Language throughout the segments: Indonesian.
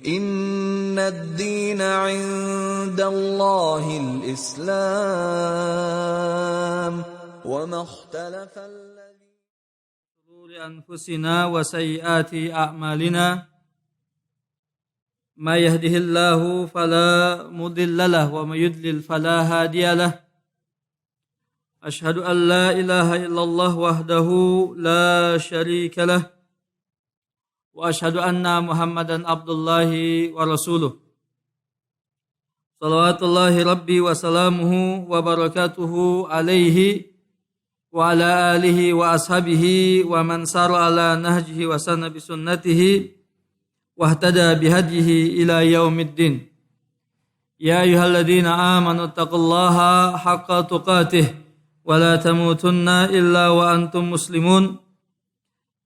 Inna ad-dina 'inda Allahil Islam wa ma ikhtalafa shururi anfusina wa sayyiati a'malina may yahdihillahu fala mudilla lahu wa may yudlil fala hadiya lahu Ashhadu an la ilaha illallah wahdahu la syarika lah wa ashhadu anna Muhammadan abdullahi wa rasuluh. Salawatullahi rabbi wa salamuhu wa barakatuhu alaihi wa ala alihi wa ashabihi wa man sara ala nahjihi wa sanna bi sunnatihi wa ihtada bihadihi ila yaumiddin. Ya ayyuhalladzina amanu taqullaha haqqa tuqatih wa la tamutunna illa wa antum muslimun.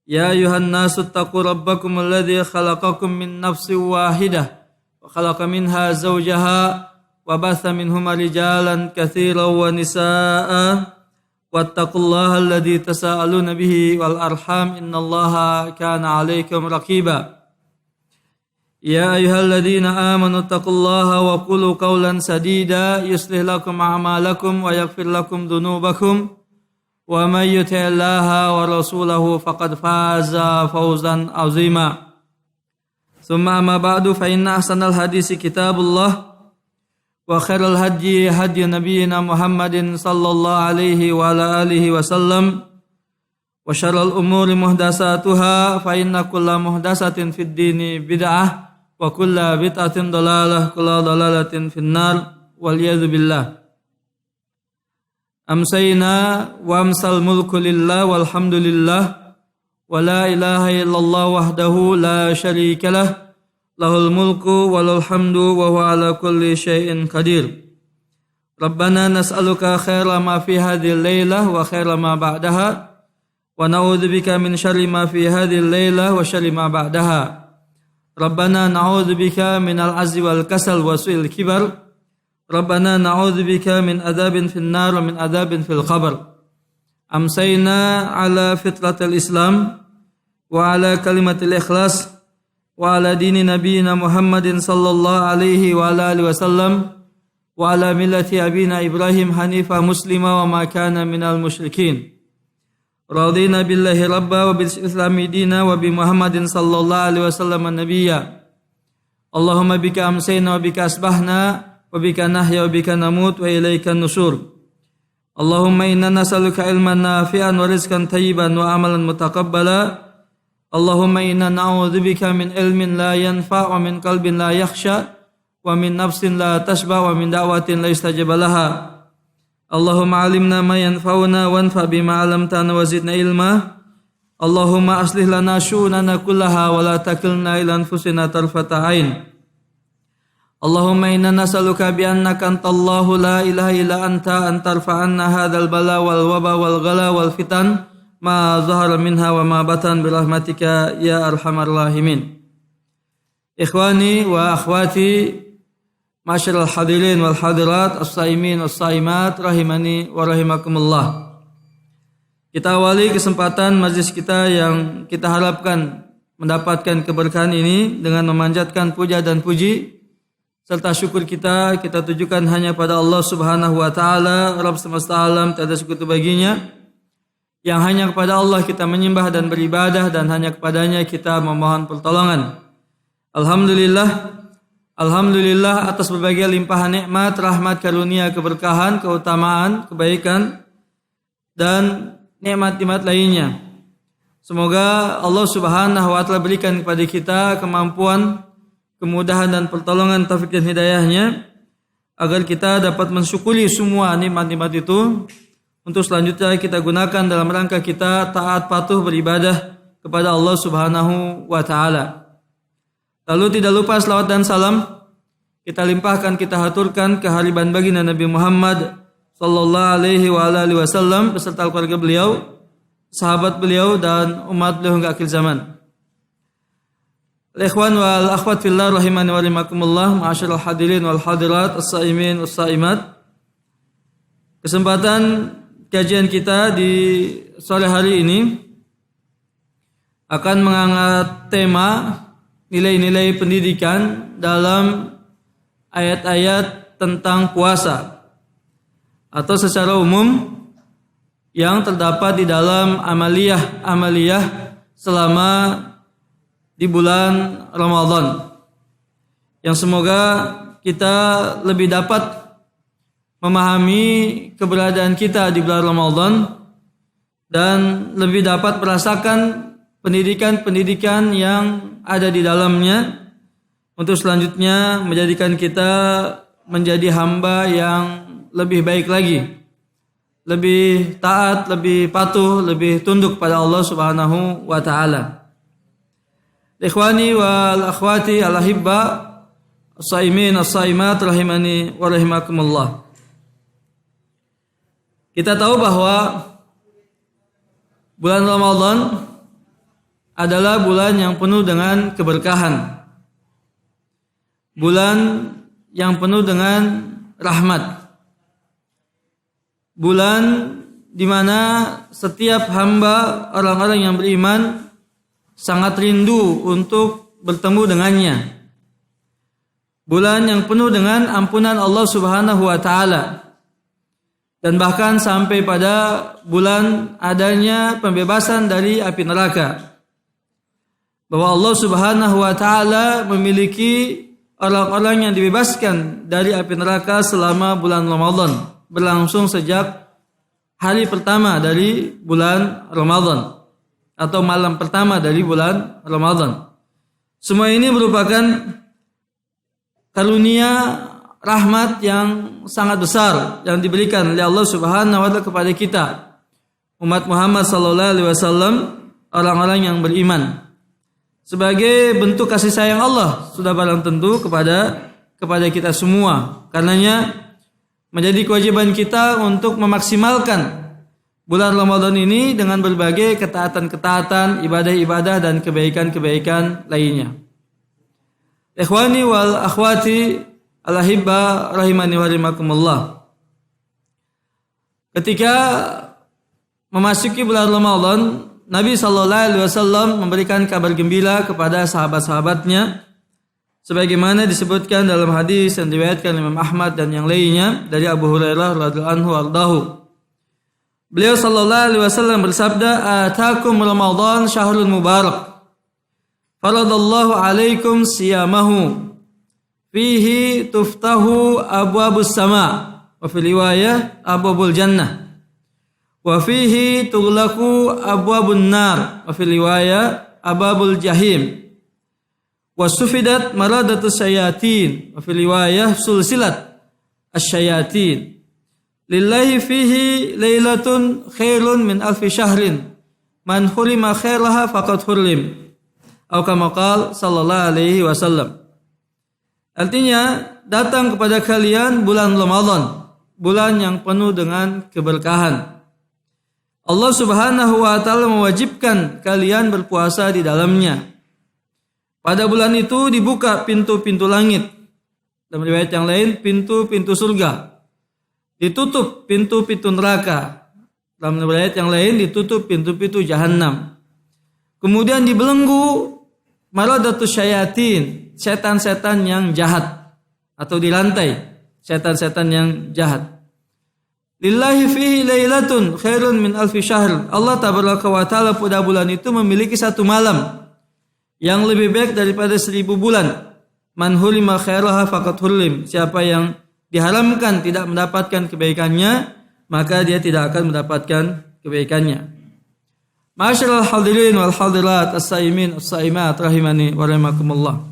Ya ayuhan nasu taqu rabbakum alladhi khalaqakum min nafsin wahidah wa khalaqa minha zawjaha wa batha minhuma rijalan katsiran wa nisaa'a wattaqullaha alladhi tasaaluna bihi wal arham innallaha kana 'alaykum raqiba. Ya ayyuhalladzina amanu taqullaha wa qulu qawlan sadida yuslih lakum a'malakum wa yaghfir lakum dhunubakum wa may yuti'illaha wa rasulahu faqad faza fawzan 'azima. Tsumma amma ba'du fa inna ahsanal hadisi kitabullah wa khairal hadyi hadyu nabiyyina Muhammadin sallallahu alaihi wa ala alihi wasallam wa syarrul umuri muhdatsatuha fa inna kulla muhdatsatin fid dini bid'ah wa kulla bid'atin dhalalah kulla dhalalatin finnar wal yadzu billah. Amsayna wa amsal mulku lillah walhamdulillah wa la ilaha illallah wahdahu la syarika lah lahul mulku walal hamdu wa huwa ala kulli syai'in qadir. Rabbana nas'aluka khaira ma fi hadhil lailah wa khaira ma ba'daha wa na'udzubika min syarri ma fi hadhil lailah wa syarri ma ba'daha. Rabbana na'udzubika minal azzi wal kasal wa su'il kibar. Rabbana na'udzubika min adzabin finnar wa min adzabin fil qabr. Amsayna ala fitratil Islam wa ala kalimatil ikhlas wa ala dini nabiyyina Muhammadin sallallahu alaihi wa ala alihi wasallam wa ala millati abina Ibrahim hanifa muslima wa ma kana minal musyrikin. Radina billahi rabba wa bil islami dina wa bi Muhammadin sallallahu alaihi wasallam nabiyya. Allahumma bika amsayna wa bika asbahna wa bika nahya wa bika namut wa ilaika nusur. Allahumma inna nas'aluka ilman nafi'an wa rizqan thayyiban wa amalan mutaqabbala. Allahumma inna na'udzubika min ilmin la yanfa' wa min qalbin la yakhsha wa min nafsin la tashba wa min da'watin la yustajaba laha. Allahumma 'allimna ma yanfa'una wanfa' bima 'allamtana wa zidna ilma. Allahumma aslih lana syu'unana kullaha wa la takilna ila anfusina tarfata 'ain. Allahumma inna nas'aluka bi annaka antallahu la ilaha illa anta an tarfa'anna hadzal bala wal waba wal ghala wal fitan ma zahara minha wa ma batan bi rahmatika ya arhamar rahimin. Ikhwani wa akhwati masyiral hadirin wal hadirat as-saimin was-saimat rahimani wa rahimakumullah. Kita awali kesempatan majlis kita yang kita harapkan mendapatkan keberkahan ini dengan memanjatkan puja dan puji serta syukur kita tujukan hanya pada Allah Subhanahu wa taala, Rabb semesta alam, tiada sekutu baginya. Yang hanya kepada Allah kita menyembah dan beribadah dan hanya kepadanya kita memohon pertolongan. Alhamdulillah atas berbagai limpahan nikmat, rahmat, karunia, keberkahan, keutamaan, kebaikan dan nikmat-nikmat lainnya. Semoga Allah Subhanahu wa taala berikan kepada kita kemampuan, kemudahan dan pertolongan, taufik dan hidayahnya agar kita dapat mensyukuri semua nikmat-nikmat itu untuk selanjutnya kita gunakan dalam rangka kita taat patuh beribadah kepada Allah Subhanahu wa taala. Lalu tidak lupa selawat dan salam kita limpahkan, kita haturkan kehadiran baginda Nabi Muhammad sallallahu alaihi wa alihi wasallam beserta keluarga beliau, sahabat beliau dan umat beliau hingga akhir zaman. Ikhwan wal akhwat fillah rahimani wa rahimakumullah, ma'asyiral hadirin wal hadirat, as-saimin was-saimat. Kesempatan kajian kita di sore hari ini akan mengangkat tema nilai-nilai pendidikan dalam ayat-ayat tentang puasa atau secara umum yang terdapat di dalam amaliyah selama di bulan Ramadan, yang semoga kita lebih dapat memahami keberadaan kita di bulan Ramadan dan lebih dapat merasakan pendidikan-pendidikan yang ada di dalamnya untuk selanjutnya menjadikan kita menjadi hamba yang lebih baik lagi, lebih taat, lebih patuh, lebih tunduk pada Allah Subhanahu wa taala. Ikhwani wal akhwati al-ahibba as-saimin as-saimat rahimani wa rahimakumullah. Kita tahu bahwa bulan Ramadan adalah bulan yang penuh dengan keberkahan. Bulan yang penuh dengan rahmat. Bulan di mana setiap hamba, orang-orang yang beriman sangat rindu untuk bertemu dengannya. Bulan yang penuh dengan ampunan Allah Subhanahu wa taala. Dan bahkan sampai pada bulan adanya pembebasan dari api neraka. Bahwa Allah Subhanahu wa taala memiliki orang-orang yang dibebaskan dari api neraka selama bulan Ramadan, berlangsung sejak hari pertama dari bulan Ramadan atau malam pertama dari bulan Ramadan. Semua ini merupakan karunia rahmat yang sangat besar yang diberikan oleh Allah Subhanahu wa taala kepada kita, umat Muhammad sallallahu alaihi wasallam, orang-orang yang beriman. Sebagai bentuk kasih sayang Allah sudah barang tentu kepada kita semua. Karenanya menjadi kewajiban kita untuk memaksimalkan bulan Ramadan ini dengan berbagai ketaatan-ketaatan, ibadah-ibadah dan kebaikan-kebaikan lainnya. Ikhwani wal akhwati al-ahibba rahimani wa rahimakumullah. Ketika memasuki bulan Ramadan, Nabi sallallahu alaihi wasallam memberikan kabar gembira kepada sahabat-sahabatnya sebagaimana disebutkan dalam hadis yang diriwayatkan Imam Ahmad dan yang lainnya dari Abu Hurairah radhiyallahu anhu ardahu. Beliau sallallahu alaihi wasallam bersabda, "Atakum Ramadan syahrul mubarak. Faradallahu alaikum siyamahu. Fihi tuftahu abwabus sama wa fi riwayah abwabul jannah. Wa fihi tughlaqu abwabun nar wa fi riwayah abwabul jahim. Wa sufidat maradatus syayatin wa fi riwayah sulsilat asyayatin. Lillahi fihi lailatun khairun min alfi syahrin. Man hurima khairaha faqad hurrim." Atau kama qala sallallahu alaihi wasallam. Artinya, datang kepada kalian bulan Ramadan, bulan yang penuh dengan keberkahan. Allah Subhanahu wa taala mewajibkan kalian berpuasa di dalamnya. Pada bulan itu dibuka pintu-pintu langit. Dalam riwayat yang lain, pintu-pintu surga. Ditutup pintu-pintu neraka. Dalam riwayat yang lain, ditutup pintu-pintu jahanam. Kemudian dibelenggu maradatus syayatin, setan-setan yang jahat, atau dilantai setan-setan yang jahat. Lillahi fihi lailatun khairun min alfi syahr. Allah tabaraka wa taala pada bulan itu memiliki satu malam yang lebih baik daripada 1000 bulan. Man hurima khairaha faqad hurrim. Siapa yang diharamkan tidak mendapatkan kebaikannya, maka dia tidak akan mendapatkan kebaikannya. Ma'asyiral hadirin wal hadirat as-saimin as-saimat rahimani wa rahimakumullah.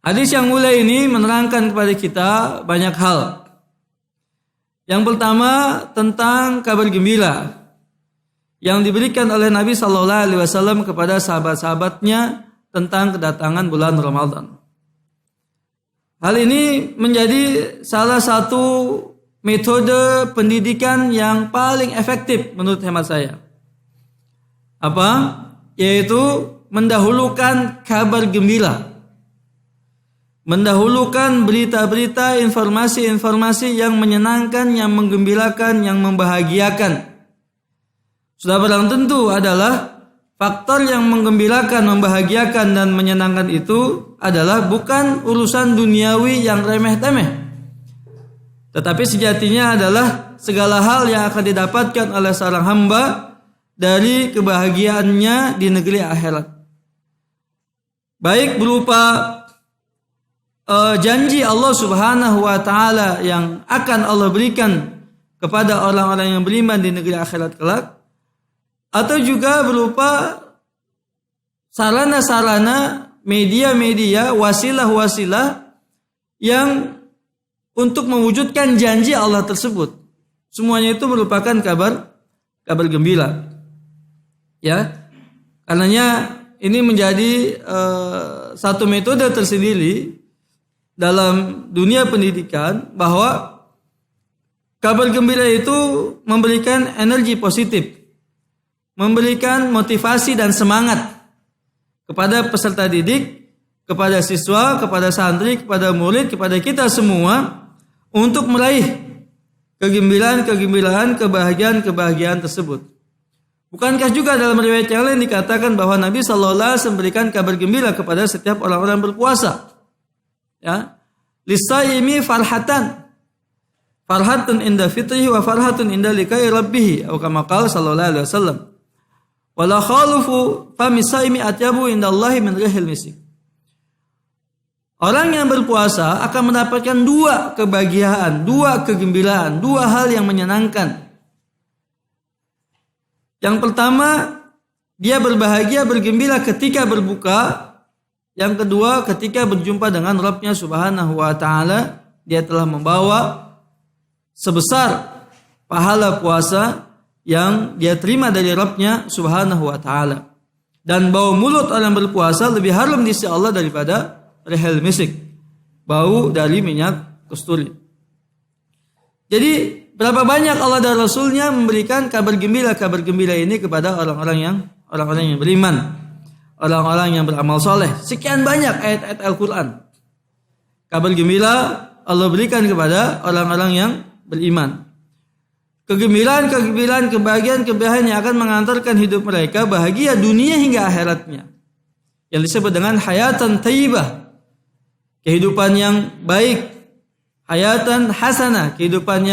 Hadis yang mulia ini menerangkan kepada kita banyak hal. Yang pertama tentang kabar gembira yang diberikan oleh Nabi sallallahu alaihi wasallam kepada sahabat-sahabatnya tentang kedatangan bulan Ramadan. Hal ini menjadi salah satu metode pendidikan yang paling efektif menurut hemat saya. Apa? Yaitu mendahulukan kabar gembira. Mendahulukan berita-berita, informasi-informasi yang menyenangkan, yang menggembirakan, yang membahagiakan. Sudah barang tentu adalah faktor yang menggembirakan, membahagiakan dan menyenangkan itu adalah bukan urusan duniawi yang remeh-temeh, tetapi sejatinya adalah segala hal yang akan didapatkan oleh seorang hamba dari kebahagiaannya di negeri akhirat. Baik berupa janji Allah Subhanahu wa taala yang akan Allah berikan kepada orang-orang yang beriman di negeri akhirat kelak, atau juga berupa sarana-sarana, media-media, wasilah-wasilah yang untuk mewujudkan janji Allah tersebut. Semuanya itu merupakan kabar gembira. Ya. Karenanya ini menjadi satu metode tersendiri dalam dunia pendidikan, bahwa kabar gembira itu memberikan energi positif, memberikan motivasi dan semangat kepada peserta didik, kepada siswa, kepada santri, kepada murid, kepada kita semua untuk meraih kegembiraan, kebahagiaan tersebut. Bukankah juga dalam riwayat yang lain dikatakan bahwa Nabi SAW memberikan kabar gembira kepada setiap orang-orang berpuasa? Ya, lisaimi farhatun inda fitrihi wa farhatun inda liqa'i rabbih, atau kama qala sallallahu alaihi wasallam. Wala khalufu famisaimi atyabu indallahi min rihil misk. Orang yang berpuasa akan mendapatkan dua kebahagiaan, dua kegembiraan, dua hal yang menyenangkan. Yang pertama, dia berbahagia, bergembira ketika berbuka. Yang kedua, ketika berjumpa dengan Rabb-Nya Subhanahu wa taala, dia telah membawa sebesar pahala puasa yang dia terima dari Rabb-Nya Subhanahu wa taala. Dan bau mulut orang berpuasa lebih harum di sisi Allah daripada rihil misk, bau dari minyak kasturi. Jadi berapa banyak Allah dan Rasulnya memberikan kabar gembira ini kepada orang-orang yang beriman, orang-orang yang beramal soleh. Sekian banyak ayat-ayat Al-Quran. Kabar gembira Allah berikan kepada orang-orang yang beriman. Kegembiraan, kebahagiaan yang akan mengantarkan hidup mereka bahagia dunia hingga akhiratnya, yang disebut dengan hayatan thayyibah, kehidupan yang baik, hayatan hasanah, kehidupan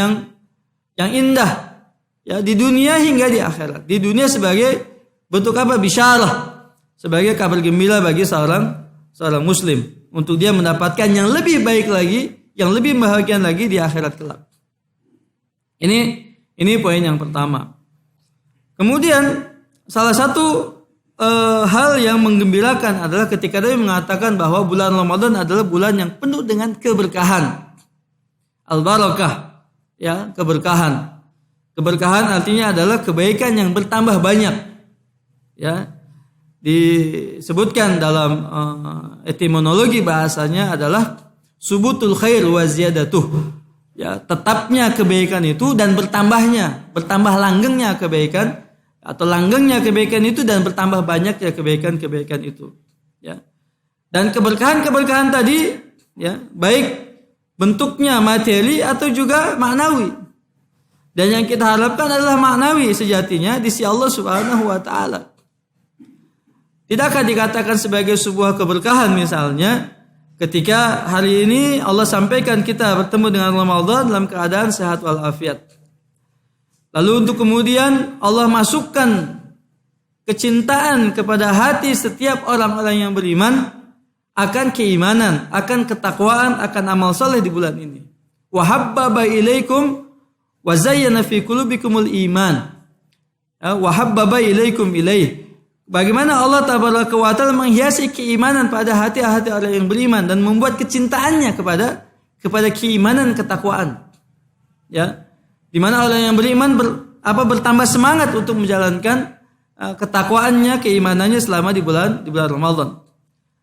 yang indah, ya, di dunia hingga di akhirat. Di dunia sebagai bentuk apa? Bisyarah, sebagai kabar gembira bagi seorang muslim, untuk dia mendapatkan yang lebih baik lagi, yang lebih bahagia lagi di akhirat kelak. Ini poin yang pertama. Kemudian salah satu hal yang menggembirakan adalah ketika dia mengatakan bahwa bulan Ramadan adalah bulan yang penuh dengan keberkahan, al-barakah, ya, keberkahan. Keberkahan artinya adalah kebaikan yang bertambah banyak, ya. Disebutkan dalam etimologi bahasanya adalah subutul khair wa ziyadatuh. Ya, tetapnya kebaikan itu dan bertambah langgengnya kebaikan, atau langgengnya kebaikan itu dan bertambah banyaknya kebaikan itu, ya. Dan keberkahan tadi, ya, baik bentuknya materi atau juga maknawi. Dan yang kita harapkan adalah maknawi sejatinya di sisi Allah Subhanahu wa taala. Tidakkah dikatakan sebagai sebuah keberkahan misalnya ketika hari ini Allah sampaikan kita bertemu dengan Ramadan dalam keadaan sehat walafiat. Lalu untuk kemudian Allah masukkan kecintaan kepada hati setiap orang-orang yang beriman akan keimanan, akan ketakwaan, akan amal saleh di bulan ini. Wa habbaba ilaikum wa zayyana fi qulubikumul iman. Wa habbaba ilaikum ilaih. Bagaimana Allah Tabaraka wa Ta'ala menghiasi keimanan pada hati-hati orang yang beriman dan membuat kecintaannya kepada keimanan, ketakwaan. Ya. Di mana orang yang beriman bertambah semangat untuk menjalankan ketakwaannya, keimanannya selama di bulan Ramadan.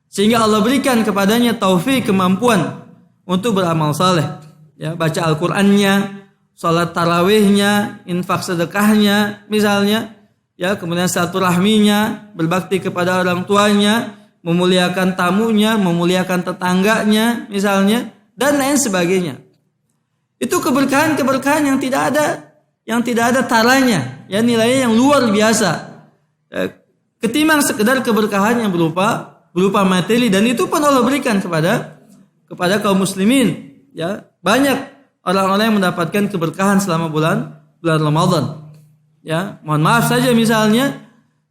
Sehingga Allah berikan kepadanya taufik, kemampuan untuk beramal saleh, ya, baca Al-Qur'annya, salat tarawihnya, infak sedekahnya misalnya, ya, kemudian silaturahminya, berbakti kepada orang tuanya, memuliakan tamunya, memuliakan tetangganya misalnya, dan lain sebagainya. Itu keberkahan yang tidak ada taranya, ya, nilainya yang luar biasa. ketimbang sekedar keberkahan yang berupa materi, dan itu pun Allah berikan kepada kaum muslimin. Ya, banyak orang-orang yang mendapatkan keberkahan selama bulan Ramadan. Ya, mohon maaf saja misalnya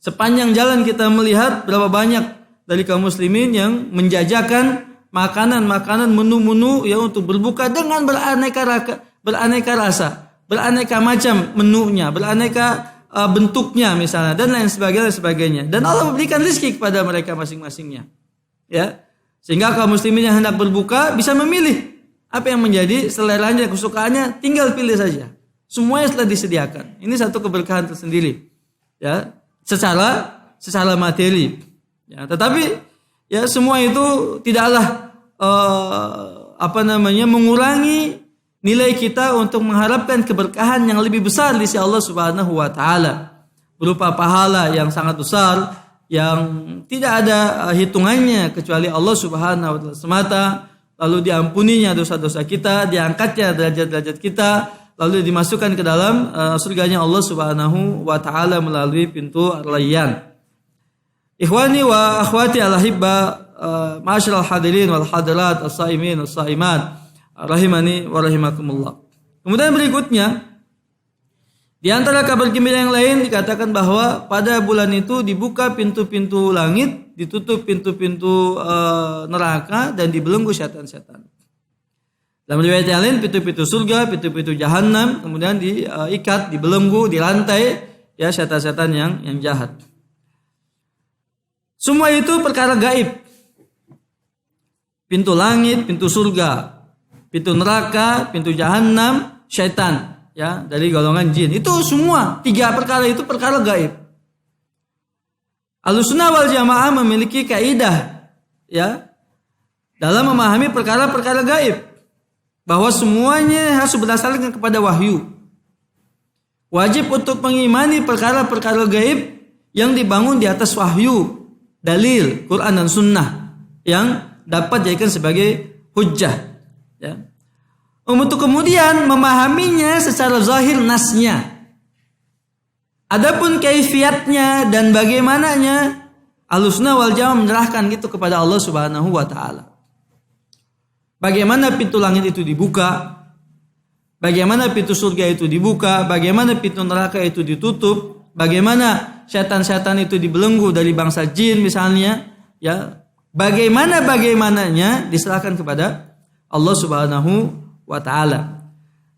sepanjang jalan kita melihat berapa banyak dari kaum muslimin yang menjajakan makanan-makanan, menu-menu ya untuk berbuka dengan beraneka rasa, beraneka macam menunya, beraneka bentuknya misalnya, dan lain sebagainya. Dan Allah memberikan rezeki kepada mereka masing-masingnya. Ya, sehingga kaum muslimin yang hendak berbuka bisa memilih apa yang menjadi seleranya, kesukaannya, tinggal pilih saja. Semuanya telah disediakan. Ini satu keberkahan tersendiri. Ya, secara materi. Ya, tetapi ya semua itu tidaklah mengurangi nilai kita untuk mengharapkan keberkahan yang lebih besar di sisi Allah Subhanahu wa taala, berupa pahala yang sangat besar yang tidak ada hitungannya kecuali Allah Subhanahu wa taala semata, lalu diampuninya dosa-dosa kita, diangkatnya derajat-derajat kita, lalu dimasukkan ke dalam surganya Allah Subhanahu wa taala melalui pintu Ar-Rayyan. Ikhwani wa akhwati al-ahibba, ma'asyiral hadirin wal hadirat, as-saimin was-saimat, rahimani wa rahimakumullah. Kemudian berikutnya, di antara kabar gembira yang lain dikatakan bahwa pada bulan itu dibuka pintu-pintu langit, ditutup pintu-pintu neraka, dan dibelenggu setan-setan. Dalam riwayat yang lain, pintu-pintu surga, pintu-pintu jahanam, kemudian diikat, dibelenggu, dirantai ya setan-setan yang jahat. Semua itu perkara gaib. Pintu langit, pintu surga, pintu neraka, pintu jahanam, syaitan ya dari golongan jin. Itu semua 3 perkara itu perkara gaib. Ahlussunnah wal Jamaah memiliki kaidah ya dalam memahami perkara-perkara gaib, bahwa semuanya harus berdasarkan kepada wahyu. Wajib untuk mengimani perkara-perkara gaib yang dibangun di atas wahyu, dalil, Quran dan Sunnah yang dapat dijadikan sebagai hujjah. Ya. Untuk kemudian memahaminya secara zahir nasnya. Adapun kaifiatnya dan bagaimananya, Ahlussunnah wal Jamaah menyerahkan itu kepada Allah Subhanahu wa taala. Bagaimana pintu langit itu dibuka, bagaimana pintu surga itu dibuka, bagaimana pintu neraka itu ditutup, bagaimana setan-setan itu dibelenggu dari bangsa jin misalnya, ya. Bagaimananya diserahkan kepada Allah Subhanahu wa taala.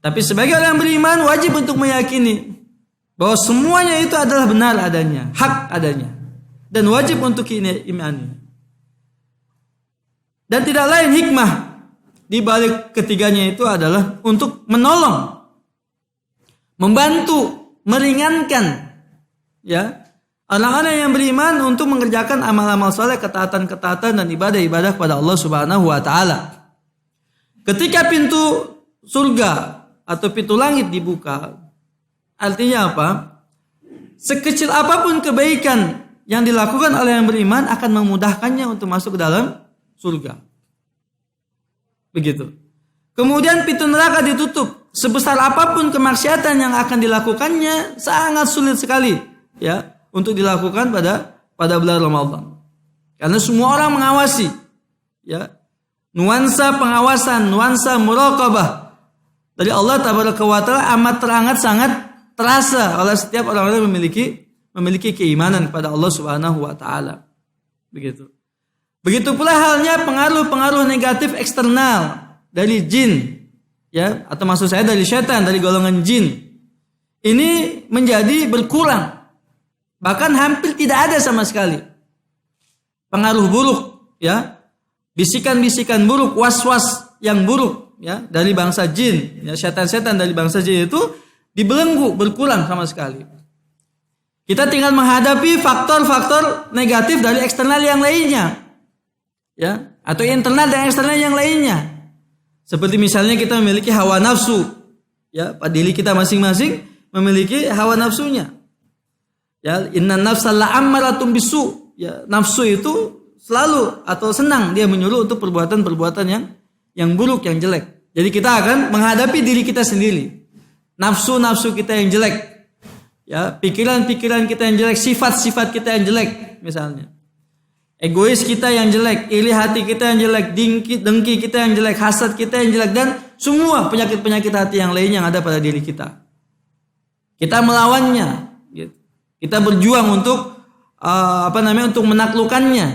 Tapi sebagai orang beriman wajib untuk meyakini bahwa semuanya itu adalah benar adanya, hak adanya, dan wajib untuk imani. Dan tidak lain hikmah di balik ketiganya itu adalah untuk menolong, membantu, meringankan ya orang-orang yang beriman untuk mengerjakan amal-amal saleh, ketaatan-ketaatan dan ibadah-ibadah kepada Allah Subhanahu wa taala. Ketika pintu surga atau pintu langit dibuka, artinya apa? Sekecil apapun kebaikan yang dilakukan oleh yang beriman akan memudahkannya untuk masuk ke dalam surga. Begitu. Kemudian pintu neraka ditutup. Sebesar apapun kemaksiatan yang akan dilakukannya sangat sulit sekali ya untuk dilakukan pada bulan Ramadan. Karena semua orang mengawasi ya. Nuansa pengawasan, nuansa muraqabah dari Allah Tabaraka wa Ta'ala amat teramat sangat terasa oleh setiap orang-orang yang memiliki keimanan kepada Allah Subhanahu wa taala. Begitu. Begitu pula halnya pengaruh-pengaruh negatif eksternal dari jin ya, atau maksud saya dari syaitan, dari golongan jin. Ini menjadi berkurang. Bahkan hampir tidak ada sama sekali. Pengaruh buruk ya, bisikan-bisikan buruk, was-was yang buruk ya dari bangsa jin, ya setan-setan dari bangsa jin itu dibelenggu, berkurang sama sekali. Kita tinggal menghadapi faktor-faktor negatif dari eksternal yang lainnya. Ya, atau internal dan eksternal yang lainnya. Seperti misalnya kita memiliki hawa nafsu. Ya, pada diri kita masing-masing memiliki hawa nafsunya. Ya, inna nafsa la'ammaratun bisu. Ya, nafsu itu selalu atau senang dia menyuruh untuk perbuatan-perbuatan yang buruk, yang jelek. Jadi kita akan menghadapi diri kita sendiri. Nafsu-nafsu kita yang jelek. Ya, pikiran-pikiran kita yang jelek, sifat-sifat kita yang jelek misalnya. Egois kita yang jelek, iri hati kita yang jelek, dengki kita yang jelek, hasad kita yang jelek, dan semua penyakit-penyakit hati yang lain yang ada pada diri kita. Kita melawannya, gitu. Kita berjuang untuk untuk menaklukkannya.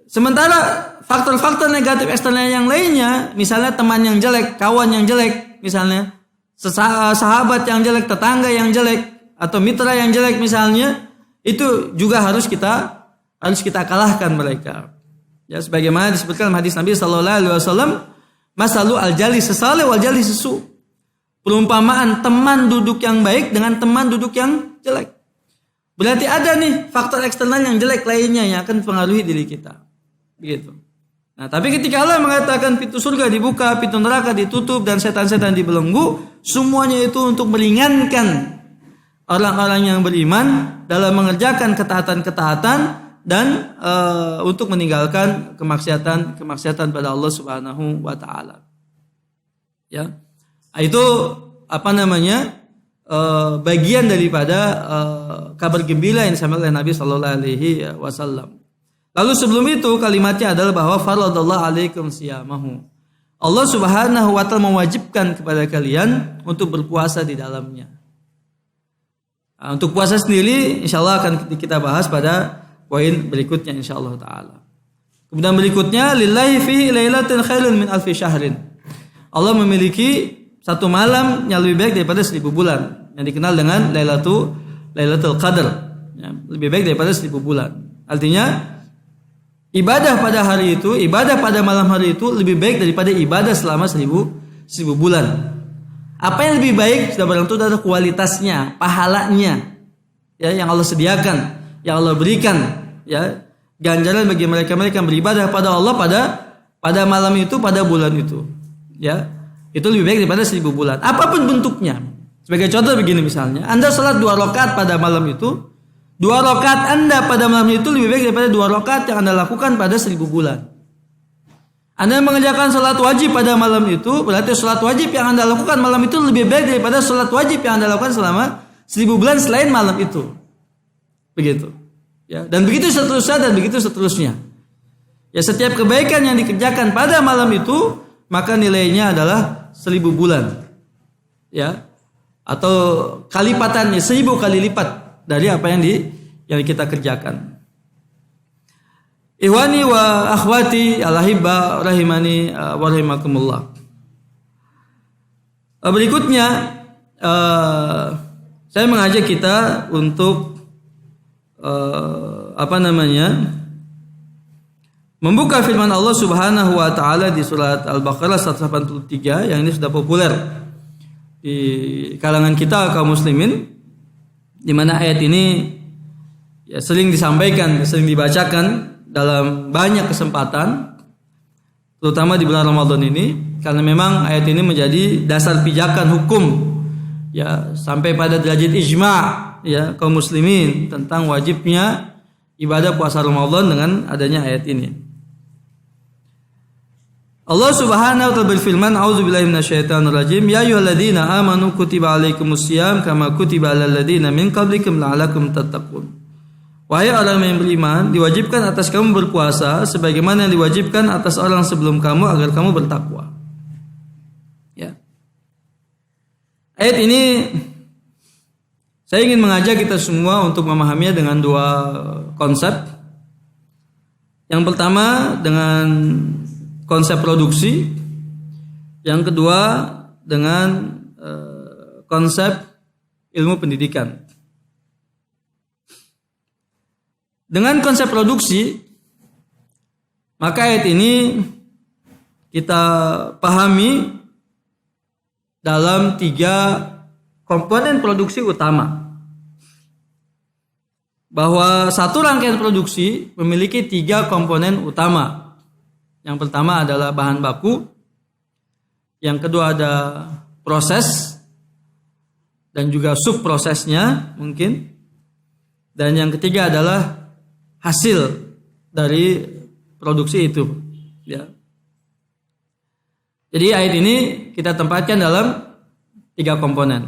Sementara faktor-faktor negatif eksternal yang lainnya, misalnya teman yang jelek, kawan yang jelek, misalnya sahabat yang jelek, tetangga yang jelek, atau mitra yang jelek misalnya, itu juga harus kita kalahkan mereka. Ya, sebagaimana disebutkan dalam hadis Nabi sallallahu alaihi wasallam, masalu al-jalis salih wal jalis su. Perumpamaan teman duduk yang baik dengan teman duduk yang jelek. Berarti ada nih faktor eksternal yang jelek lainnya yang akan mempengaruhi diri kita. Begitu. Nah, tapi ketika Allah mengatakan pintu surga dibuka, pintu neraka ditutup, dan setan-setan dibelenggu, semuanya itu untuk meringankan orang-orang yang beriman dalam mengerjakan ketaatan-ketaatan dan untuk meninggalkan kemaksiatan pada Allah Subhanahu wa taala. Ya. Itu bagian daripada kabar gembira yang disampaikan oleh Nabi sallallahu alaihi wasallam. Lalu sebelum itu kalimatnya adalah bahwa faradallahu alaikum siyamahu. Allah Subhanahu wa taala mewajibkan kepada kalian untuk berpuasa di dalamnya. Nah, untuk puasa sendiri insyaallah akan kita bahas pada poin berikutnya insyaallah taala. Kemudian berikutnya lillahi fihi lailatul khairun min alfi syahrin. Allah memiliki satu malam yang lebih baik daripada 1000 bulan, yang dikenal dengan Lailatul Qadar, ya, lebih baik daripada 1000 bulan. Artinya ibadah pada hari itu, ibadah pada malam hari itu lebih baik daripada ibadah selama 1000 bulan. Apa yang lebih baik? Sudah barang tentu adalah kualitasnya, pahalanya, ya, yang Allah sediakan, yang Allah berikan, ya, ganjaran bagi mereka-mereka yang beribadah pada Allah pada malam itu, pada bulan itu, ya. Itu lebih baik daripada 1000 bulan. Apapun bentuknya. Sebagai contoh begini misalnya, Anda salat 2 rakaat pada malam itu, 2 rakaat Anda pada malam itu lebih baik daripada 2 rakaat yang Anda lakukan pada 1000 bulan. Anda mengerjakan salat wajib pada malam itu, berarti salat wajib yang Anda lakukan malam itu lebih baik daripada salat wajib yang Anda lakukan selama 1000 bulan selain malam itu. Begitu. Ya, dan begitu seterusnya. Ya, setiap kebaikan yang dikerjakan pada malam itu, maka nilainya adalah 1000 bulan, ya, atau kalipatannya 1000 kali lipat dari apa yang kita kerjakan. Ikhwani wa akhwati al-ahibba rahimani wa rahimakumullah. Berikutnya saya mengajak kita untuk membuka firman Allah Subhanahu wa taala di surat Al-Baqarah 183 yang ini sudah populer di kalangan kita kaum muslimin, di mana ayat ini ya sering disampaikan, sering dibacakan dalam banyak kesempatan, terutama di bulan Ramadan ini, karena memang ayat ini menjadi dasar pijakan hukum, ya, sampai pada derajat ijma', ya, kaum muslimin tentang wajibnya ibadah puasa Ramadan dengan adanya ayat ini. Allah Subhanahu wa taala berfirman, a'udzubillahi minasyaitonir rajim, ya ayyuhalladzina amanu kutiba alaikumusiyam kama kutiba alal ladzina min qablikum la'allakum tattaqun. Wahai orang yang beriman, diwajibkan atas kamu berpuasa sebagaimana yang diwajibkan atas orang sebelum kamu agar kamu bertakwa. Ya. Ayat ini saya ingin mengajak kita semua untuk memahaminya dengan 2 konsep. Yang pertama dengan konsep produksi, yang kedua dengan konsep ilmu pendidikan. Dengan konsep produksi, maka ayat ini kita pahami dalam 3 komponen produksi utama. Bahwa satu rangkaian produksi memiliki 3 komponen utama. Yang pertama adalah bahan baku, yang kedua ada proses, dan juga subprosesnya mungkin, dan yang ketiga adalah hasil dari produksi itu. Ya. Jadi ayat ini kita tempatkan dalam 3 komponen.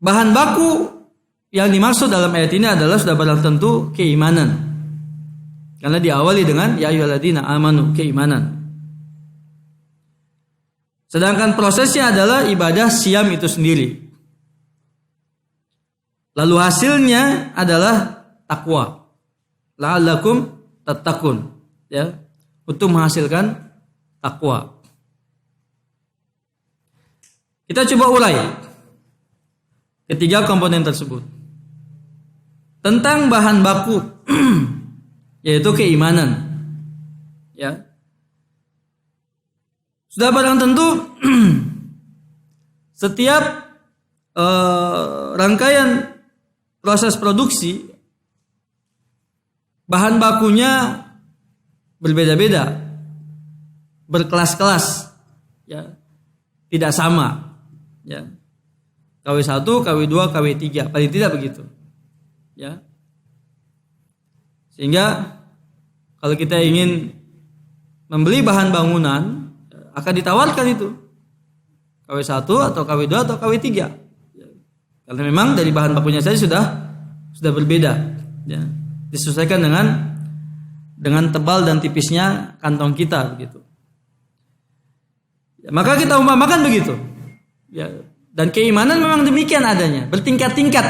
bahan baku yang dimaksud dalam ayat ini adalah sudah barang tentu keimanan. Karena diawali dengan ya ayyuhalladzina amanu, keimanan. Sedangkan prosesnya adalah ibadah siam itu sendiri. Lalu hasilnya adalah takwa. La'allakum tattaqun, ya, untuk menghasilkan takwa. Kita coba urai ketiga komponen tersebut. Tentang bahan baku yaitu keimanan. Ya. Sudah barang tentu setiap rangkaian proses produksi bahan bakunya berbeda-beda, berkelas-kelas, ya, tidak sama, ya. KW1, KW2, KW3, paling tidak begitu, ya. Sehingga kalau kita ingin membeli bahan bangunan, akan ditawarkan itu KW1 atau KW2 atau KW3, ya. Karena memang dari bahan bakunya saja sudah berbeda, ya. Disesuaikan dengan tebal dan tipisnya kantong kita, begitu. Ya, maka kita umpamakan begitu, ya. Dan keimanan memang demikian adanya, bertingkat-tingkat.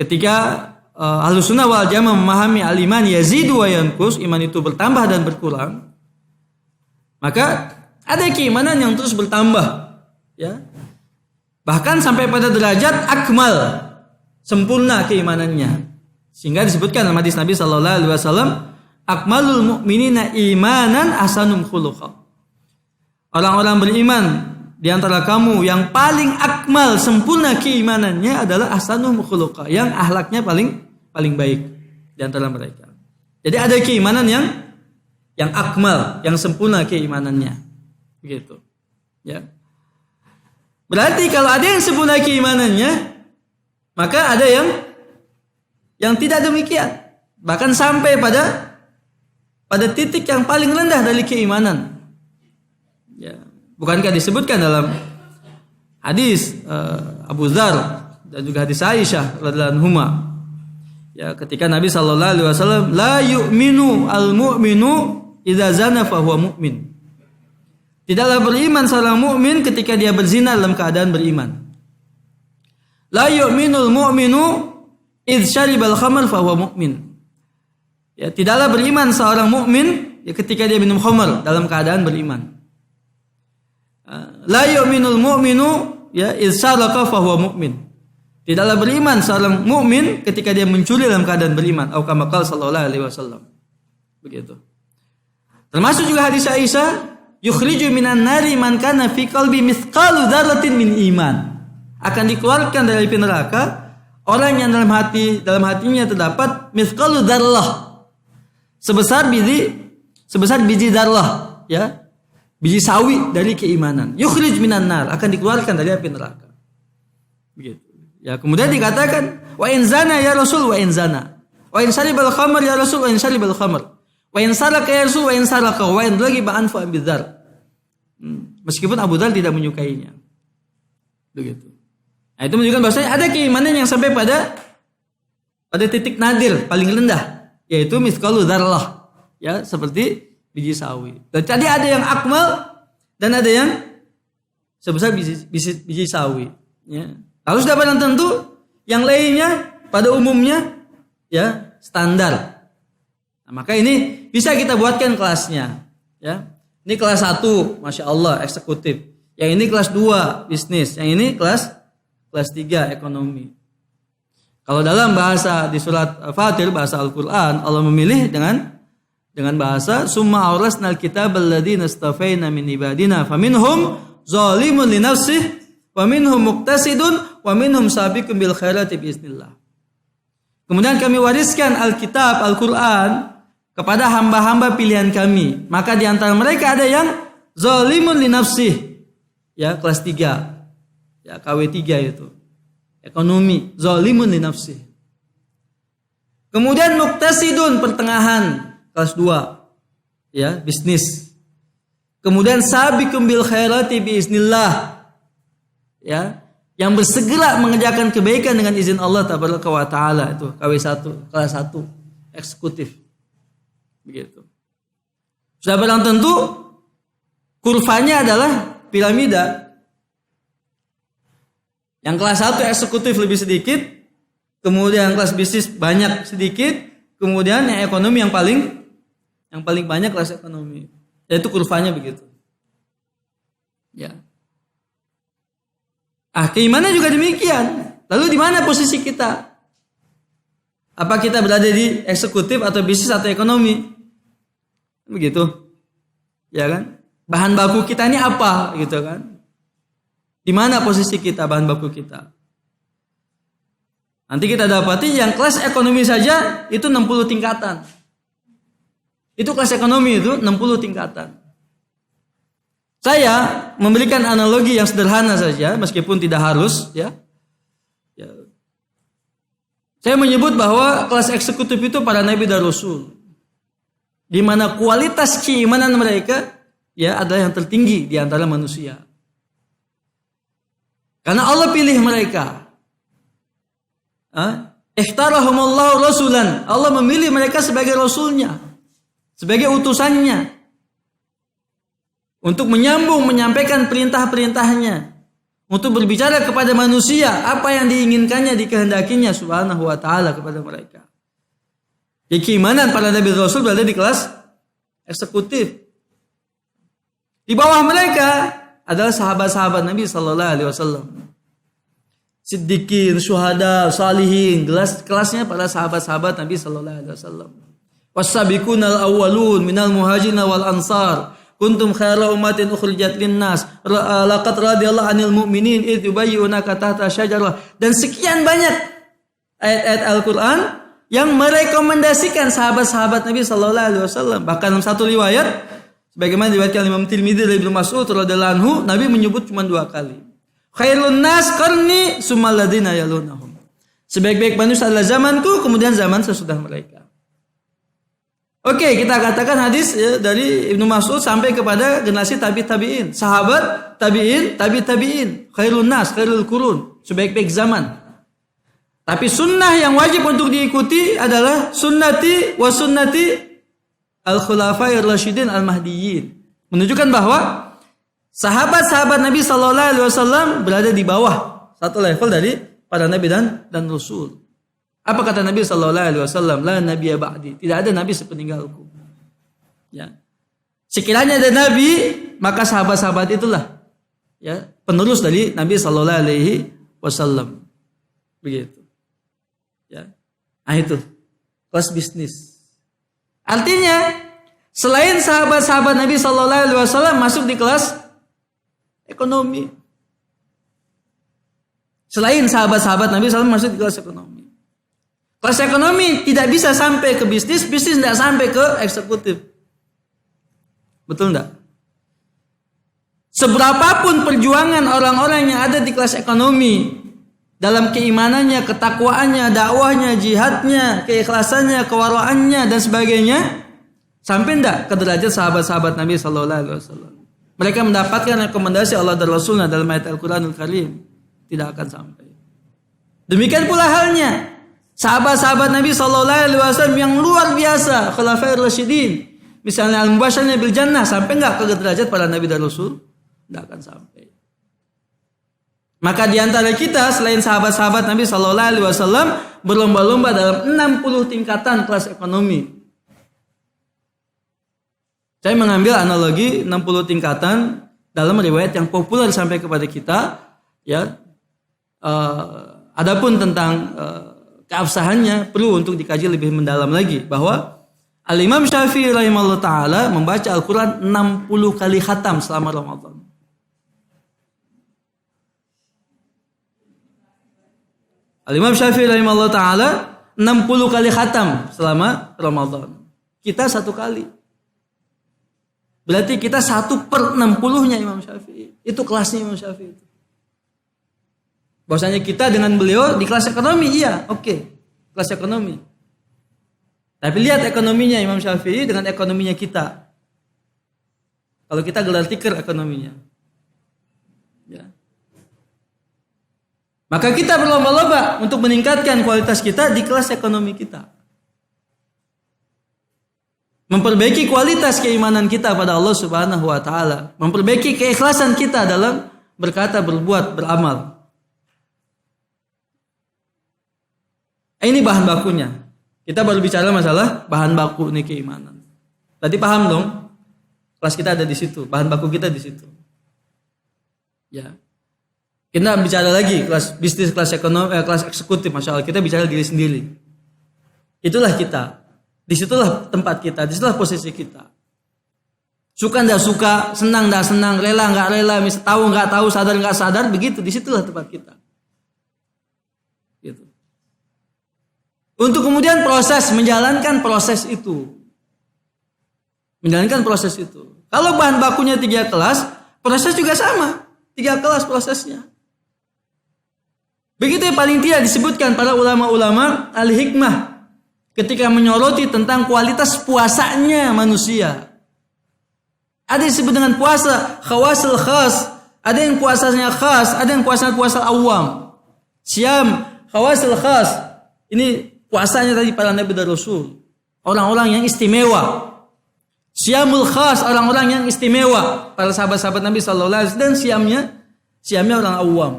Ketika Ahlus Sunnah wal Jamaah memahami al-iman yazidu wa yanqus, iman itu bertambah dan berkurang, maka ada keimanan yang terus bertambah, ya. Bahkan sampai pada derajat akmal, sempurna keimanannya. Sehingga disebutkan dalam hadis Nabi sallallahu alaihi wasallam, akmalul mu'minina imanan ahsanum khuluqa. Orang-orang beriman di antara kamu yang paling akmal, sempurna keimanannya adalah ahsanum khuluqa, yang akhlaknya paling baik di antara mereka. Jadi ada keimanan yang akmal, yang sempurna keimanannya. Begitu. Ya. Berarti kalau ada yang sempurna keimanannya, maka ada yang tidak demikian. Bahkan sampai pada titik yang paling rendah dari keimanan. Ya. Bukankah disebutkan dalam hadis Abu Dzar dan juga hadis Aisyah radhiyallahu anhuma, ya, ketika Nabi sallallahu alaihi wasallam, la yu'minu al-mu'minu idza zana fa huwa mu'min. Tidaklah beriman seorang mukmin ketika dia berzina dalam keadaan beriman. La yu'minul mu'minu idz syaribal khamr fa huwa mu'min. Ya, tidaklah beriman seorang mukmin ya, ketika dia minum khamr dalam keadaan beriman. La yu'minul mu'minu ya idz saraka fa huwa mu'min. Tidaklah beriman seorang mukmin ketika dia mencuri dalam keadaan beriman. Atau kama qala sallallahu alaihi wasallam. Begitu. Termasuk juga hadis Aisyah, yukhriju minan nari man kana fi qalbi mithqalu dzarratin min iman. Akan dikeluarkan dari api neraka orang yang dalam hatinya terdapat mithqalu dzarrah, sebesar biji dzarrah, ya. Biji sawi dari keimanan. Yukhrij minan nar, akan dikeluarkan dari api neraka. Begitu. Ya, kemudian dikatakan wa in zana ya Rasul wa in zana. Wa in syaribal khamr ya Rasul wa in syaribal khamr. Wa in saraka ya Rasul wa in saraka wa in ragiba anfa bidzar. Meskipun Abu Dzar tidak menyukainya. Begitu. Nah, itu menunjukkan bahwasanya ada keimanan yang sampai pada titik nadir paling rendah, yaitu mithqalu dzarrah, ya, seperti biji sawi. Dan tadi ada yang akmal dan ada yang sebesar biji sawi, ya. Lalu sudah barang tentu yang lainnya pada umumnya ya standar. Nah, maka ini bisa kita buatkan kelasnya, ya. Ini kelas 1, Masya Allah, eksekutif. Yang ini kelas 2, bisnis. Yang ini kelas 3, ekonomi. Kalau dalam bahasa di surat Fatir, bahasa Al-Quran, Allah memilih dengan bahasa summa awrasnal kitabal ladzina istafaina min ibadina faminhum zalimun li nafsihi wa minhum muqtasidun wa minhum sabiqun bil khairati biiznillah. Kemudian kami wariskan Alkitab, Al-Quran kepada hamba-hamba pilihan kami. Maka di antara mereka ada yang zalimun li nafsihi, ya, kelas 3. Ya, KW3 itu. Ekonomi, zalimun li nafsihi. Kemudian muqtasidun, pertengahan, kelas 2. Ya, bisnis. Kemudian sabiqum bil khairati biiznillah. Ya, yang bersegera mengerjakan kebaikan dengan izin Allah tabaraka wa taala, itu KW1, kelas 1, eksekutif. Begitu. Sudah barang tentu kurvanya adalah piramida. Yang kelas 1 eksekutif lebih sedikit, kemudian kelas bisnis banyak sedikit, kemudian yang ekonomi yang paling banyak kelas ekonomi. Yaitu kurvanya begitu. Ya. Keimanan juga demikian. Lalu di mana posisi kita? Apa kita berada di eksekutif atau bisnis atau ekonomi? Begitu. Ya kan? Bahan baku kita ini apa gitu kan? Di mana posisi kita, bahan baku kita? Nanti kita dapati yang kelas ekonomi saja itu 60 tingkatan. Itu kelas ekonomi itu 60 tingkatan. Saya memberikan analogi yang sederhana saja, meskipun tidak harus, ya. Saya menyebut bahwa kelas eksekutif itu para nabi dan rasul, di mana kualitas keimanan mereka, ya, adalah yang tertinggi di antara manusia. Karena Allah pilih mereka. Ikhtarahumullahu rasulan. Allah memilih mereka sebagai rasulnya, sebagai utusannya, untuk menyampaikan perintah-perintahnya, untuk berbicara kepada manusia apa yang diinginkannya, dikehendakinya subhanahu wa ta'ala kepada mereka. Keimanan para nabi rasul berada di kelas eksekutif. Di bawah mereka adalah sahabat-sahabat Nabi sallallahu alaihi wasallam. Siddiqin, syuhada, salihin, kelasnya para sahabat-sahabat Nabi sallallahu alaihi wasallam. Was-sabiqunal awwalun minal muhajirin wal ansar. Kuntum khaira ummatin ukhrijat linnas. Laqad radiyallahu 'anil mu'minin idh yubayyunaka tahta syajarah. Dan sekian banyak ayat-ayat Al-Qur'an yang merekomendasikan sahabat-sahabat Nabi sallallahu alaihi wasallam. Bahkan dalam satu riwayat, sebagaimana diriwayatkan Imam Tirmidzi dari Ibnu Mas'ud radhiyallahu anhu, Nabi menyebut cuma 2 kali. Khairun nas qarni tsummal ladzina yalunahum. Sebaik-baik manusia adalah zamanku, kemudian zaman sesudah mereka. Oke, kita katakan hadis ya, dari Ibnu Mas'ud sampai kepada generasi tabi'in, sahabat, tabi'in, khairun nas, khairul qurun, sebaik-baik zaman. Tapi sunnah yang wajib untuk diikuti adalah sunnati wa sunnati al-khulafa'ir rasyidin al-mahdiyyin. Menunjukkan bahwa sahabat-sahabat Nabi sallallahu alaihi wasallam berada di bawah satu level dari para nabi dan rasul. Apa kata Nabi sallallahu alaihi wasallam? La nabiyya ba'di. Tidak ada nabi sepeninggalku. Ya. Sekiranya ada nabi, maka sahabat-sahabat itulah ya, penerus dari Nabi sallallahu alaihi wasallam. Begitu. Ya. Nah itu kelas bisnis. Artinya selain sahabat-sahabat Nabi sallallahu alaihi wasallam masuk di kelas ekonomi. Selain sahabat-sahabat Nabi sallallahu alaihi wasallam masuk di kelas ekonomi. Kelas ekonomi tidak bisa sampai ke bisnis, bisnis tidak sampai ke eksekutif. Betul enggak? Seberapapun perjuangan orang-orang yang ada di kelas ekonomi dalam keimanannya, ketakwaannya, dakwahnya, jihadnya, keikhlasannya, kewaraannya dan sebagainya, sampai enggak ke derajat sahabat-sahabat Nabi sallallahu alaihi wasallam. Mereka mendapatkan rekomendasi Allah dan Rasulnya dalam ayat Al-Qur'anul Karim, tidak akan sampai. Demikian pula halnya sahabat-sahabat Nabi sallallahu alaihi wasallam yang luar biasa, khulafair rasyidin, misalnya al-mubasysyirin bil jannah, sampai enggak ke derajat para nabi dan rasul? Enggak akan sampai. Maka di antara kita selain sahabat-sahabat Nabi sallallahu alaihi wasallam berlomba-lomba dalam 60 tingkatan kelas ekonomi. Saya mengambil analogi 60 tingkatan dalam riwayat yang populer sampai kepada kita, ya. Adapun tentang keabsahannya perlu untuk dikaji lebih mendalam lagi, bahwa Al-Imam Syafi'i rahimahullah ta'ala membaca Al-Quran 60 kali khatam selama Ramadan. Al-Imam Syafi'i rahimahullah ta'ala 60 kali khatam selama Ramadan. Kita 1 kali. Berarti kita 1/60-nya Imam Syafi'i. Itu kelasnya Imam Syafi'i. Bahwasanya kita dengan beliau di kelas ekonomi, iya, oke, kelas ekonomi. Tapi lihat ekonominya Imam Syafi'i dengan ekonominya kita. Kalau kita gelar tikar ekonominya. Ya. Maka kita berlomba-lomba untuk meningkatkan kualitas kita di kelas ekonomi kita. Memperbaiki kualitas keimanan kita pada Allah Subhanahu wa taala, memperbaiki keikhlasan kita dalam berkata, berbuat, beramal. Ini bahan bakunya. Kita baru bicara masalah bahan baku nih keimanan. Tadi paham dong? Kelas kita ada di situ, bahan baku kita di situ. Ya. Kita bicara lagi kelas bisnis, kelas ekonomi, kelas eksekutif, masya Allah. Kita bicara diri sendiri. Itulah kita. Disitulah tempat kita, disitulah posisi kita. Suka nggak suka, senang nggak senang, rela nggak rela, tahu nggak tahu, sadar nggak sadar, begitu. Disitulah tempat kita. Gitu. Untuk kemudian menjalankan proses itu. Menjalankan proses itu. Kalau bahan bakunya 3 kelas, proses juga sama. 3 kelas prosesnya. Begitu yang paling tidak disebutkan para ulama-ulama al-hikmah ketika menyoroti tentang kualitas puasanya manusia. Ada yang disebut dengan puasa khawasul khas, ada yang puasanya khas, ada yang puasa awam. Siam khawasul khas. Ini puasanya tadi para nabi dan rasul, orang-orang yang istimewa. Siamul khas, orang-orang yang istimewa, para sahabat-sahabat Nabi sallallahu alaihi wasallam. Dan siamnya orang awam.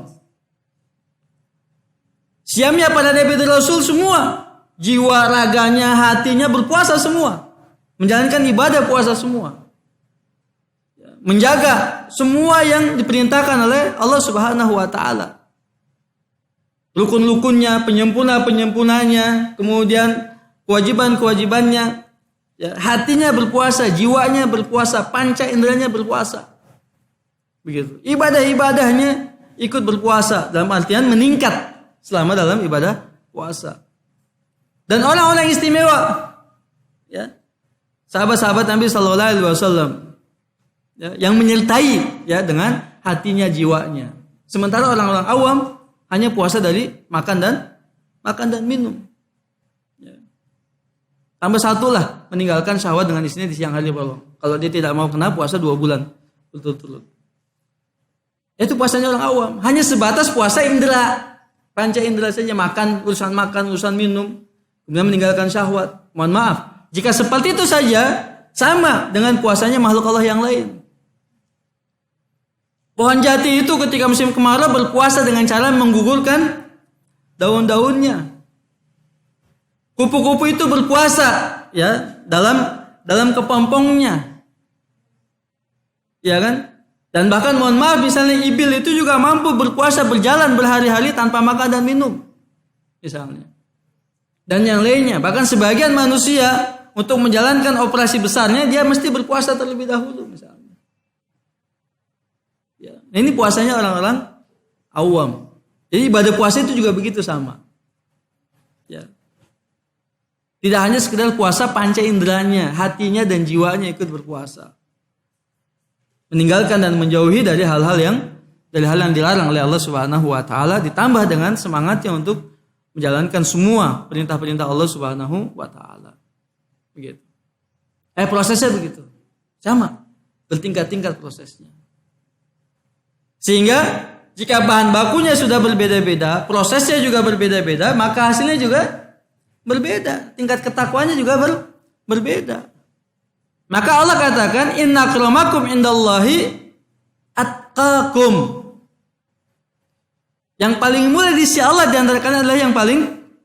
Siamnya para nabi dan rasul semua, jiwa raganya, hatinya berpuasa semua, menjalankan ibadah puasa semua, menjaga semua yang diperintahkan oleh Allah Subhanahu wa taala. Rukun-rukunnya, penyempurnanya, kemudian kewajiban-kewajibannya. Ya, hatinya berpuasa, jiwanya berpuasa, panca inderanya berpuasa. Begitu. Ibadah-ibadahnya ikut berpuasa, dalam artian meningkat selama dalam ibadah puasa. Dan orang-orang istimewa, ya, sahabat-sahabat Nabi Sallallahu Alaihi Wasallam, ya, yang menyertai, ya, dengan hatinya, jiwanya. Sementara orang-orang awam hanya puasa dari makan dan minum. Ya. Tambah satu lah, meninggalkan syahwat dengan istrinya di siang hari bolong. Kalau dia tidak mau kena puasa 2 bulan berturut-turut. Itu puasanya orang awam, hanya sebatas puasa indera, panca indera saja, makan, urusan minum. Kemudian meninggalkan syahwat. Mohon maaf, jika seperti itu saja, sama dengan puasanya makhluk Allah yang lain. Pohon jati itu ketika musim kemarau berpuasa dengan cara menggugurkan daun-daunnya. Kupu-kupu itu berpuasa, ya, dalam kepompongnya. Ya kan? Dan bahkan mohon maaf, misalnya ibil itu juga mampu berpuasa, berjalan berhari-hari tanpa makan dan minum. Misalnya. Dan yang lainnya, bahkan sebagian manusia untuk menjalankan operasi besarnya dia mesti berpuasa terlebih dahulu misalnya. Ya, ini puasanya orang-orang awam. Jadi ibadah puasa itu juga begitu sama. Ya. Tidak hanya sekedar puasa panca inderanya, hatinya dan jiwanya ikut berpuasa. Meninggalkan dan menjauhi dari hal-hal yang dilarang oleh Allah Subhanahu wa taala, ditambah dengan semangatnya untuk menjalankan semua perintah-perintah Allah Subhanahu wa taala. Begitu. Prosesnya begitu. Sama, bertingkat-tingkat prosesnya. Sehingga jika bahan bakunya sudah berbeda-beda, prosesnya juga berbeda-beda, maka hasilnya juga berbeda. Tingkat ketakwaannya juga berbeda. Maka Allah katakan, inna akramakum indallahi atqakum. Yang paling mulia di sisi Allah di antara kalian adalah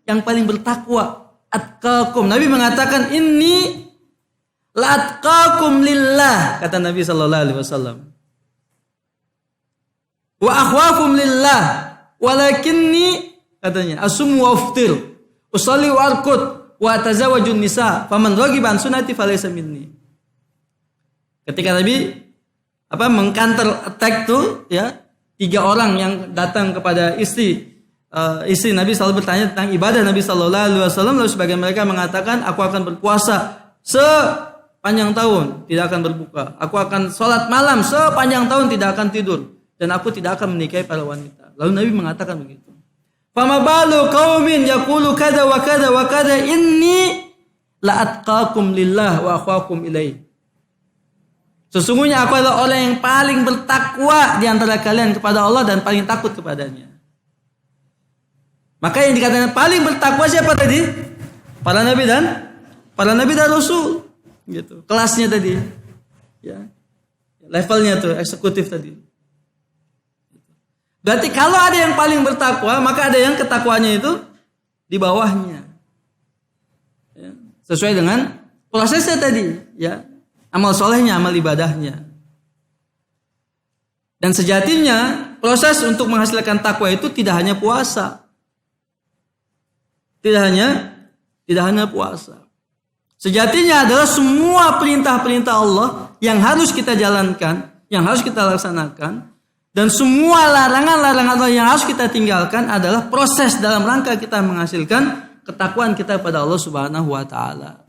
yang paling bertakwa. Atqakum. Nabi mengatakan, inni la atqakum lillah, kata Nabi sallallahu alaihi wasallam. Wa akhwakum lillah, walakinni, katanya, asum wa uftir, usalli wa arqud, wa atazawwajun nisa, faman raghiba an sunnati falaysa minni. Ketika Nabi mengcounter attack tuh, ya, 3 orang yang datang kepada istri Nabi selalu bertanya tentang ibadah Nabi Sallallahu Alaihi Wasallam, lalu sebagian mereka mengatakan, aku akan berpuasa sepanjang tahun, tidak akan berbuka. Aku akan sholat malam sepanjang tahun, tidak akan tidur, dan aku tidak akan menikahi para wanita. Lalu Nabi mengatakan begitu. Fama balu qaumin yaqulu kada wa kada wa kada inni la atqakum lillah wa akhwakum ilaih. Sesungguhnya aku adalah orang yang paling bertakwa di antara kalian kepada Allah dan paling takut kepadanya. Maka yang dikatakan paling bertakwa siapa tadi? Para nabi dan rasul. Gitu. Kelasnya tadi. Ya. Levelnya tuh eksekutif tadi. Berarti kalau ada yang paling bertakwa, maka ada yang ketakwaannya itu di bawahnya. Ya. Sesuai dengan prosesnya tadi, ya. Amal solehnya, amal ibadahnya. Dan sejatinya proses untuk menghasilkan takwa itu tidak hanya puasa. Tidak hanya puasa. Sejatinya adalah semua perintah-perintah Allah yang harus kita jalankan, yang harus kita laksanakan, dan semua larangan-larangan Allah yang harus kita tinggalkan adalah proses dalam rangka kita menghasilkan ketakwaan kita pada Allah Subhanahu wa taala.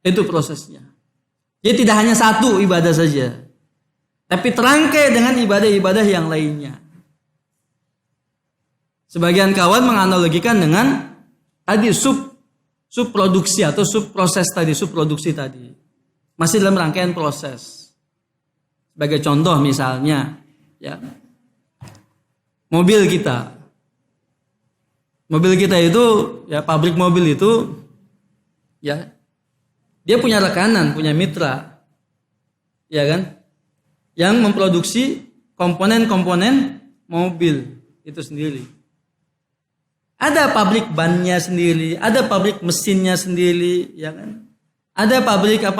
Itu prosesnya. Jadi tidak hanya satu ibadah saja, tapi terangkai dengan ibadah-ibadah yang lainnya. Sebagian kawan menganalogikan dengan tadi subproduksi atau subproduksi tadi. Masih dalam rangkaian proses. Sebagai contoh misalnya, ya. Mobil kita itu, ya, pabrik mobil itu, ya, dia punya rekanan, punya mitra, ya kan, yang memproduksi komponen-komponen mobil itu sendiri. Ada pabrik bannya sendiri, ada pabrik mesinnya sendiri, ya kan, ada pabrik ya,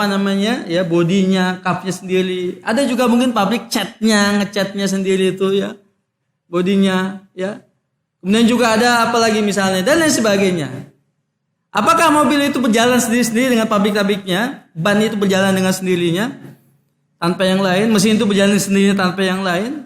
bodinya, cupnya sendiri, ada juga mungkin pabrik ngecatnya sendiri itu, ya, bodinya, ya. Kemudian juga ada apalagi misalnya dan lain sebagainya. Apakah mobil itu berjalan sendiri-sendiri dengan pabrik-pabriknya? Ban itu berjalan dengan sendirinya tanpa yang lain? Mesin itu berjalan sendirinya tanpa yang lain?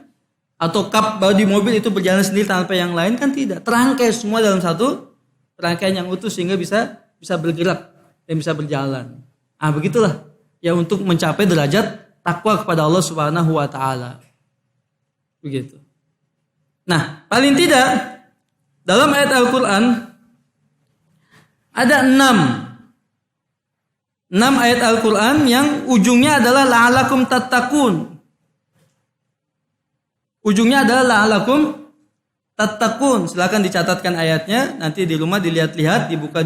Atau kap bodi mobil itu berjalan sendiri tanpa yang lain? Kan tidak. Terangkai semua dalam satu rangkaian yang utuh sehingga bisa bergerak dan bisa berjalan. Begitulah ya untuk mencapai derajat takwa kepada Allah Subhanahu wa taala. Begitu. Nah, paling tidak dalam ayat Al-Qur'an ada 6 ayat Al-Quran yang ujungnya adalah la'alakum tattaqun. Ujungnya adalah la'alakum tattaqun. Silakan dicatatkan ayatnya, nanti di rumah dilihat-lihat, dibuka,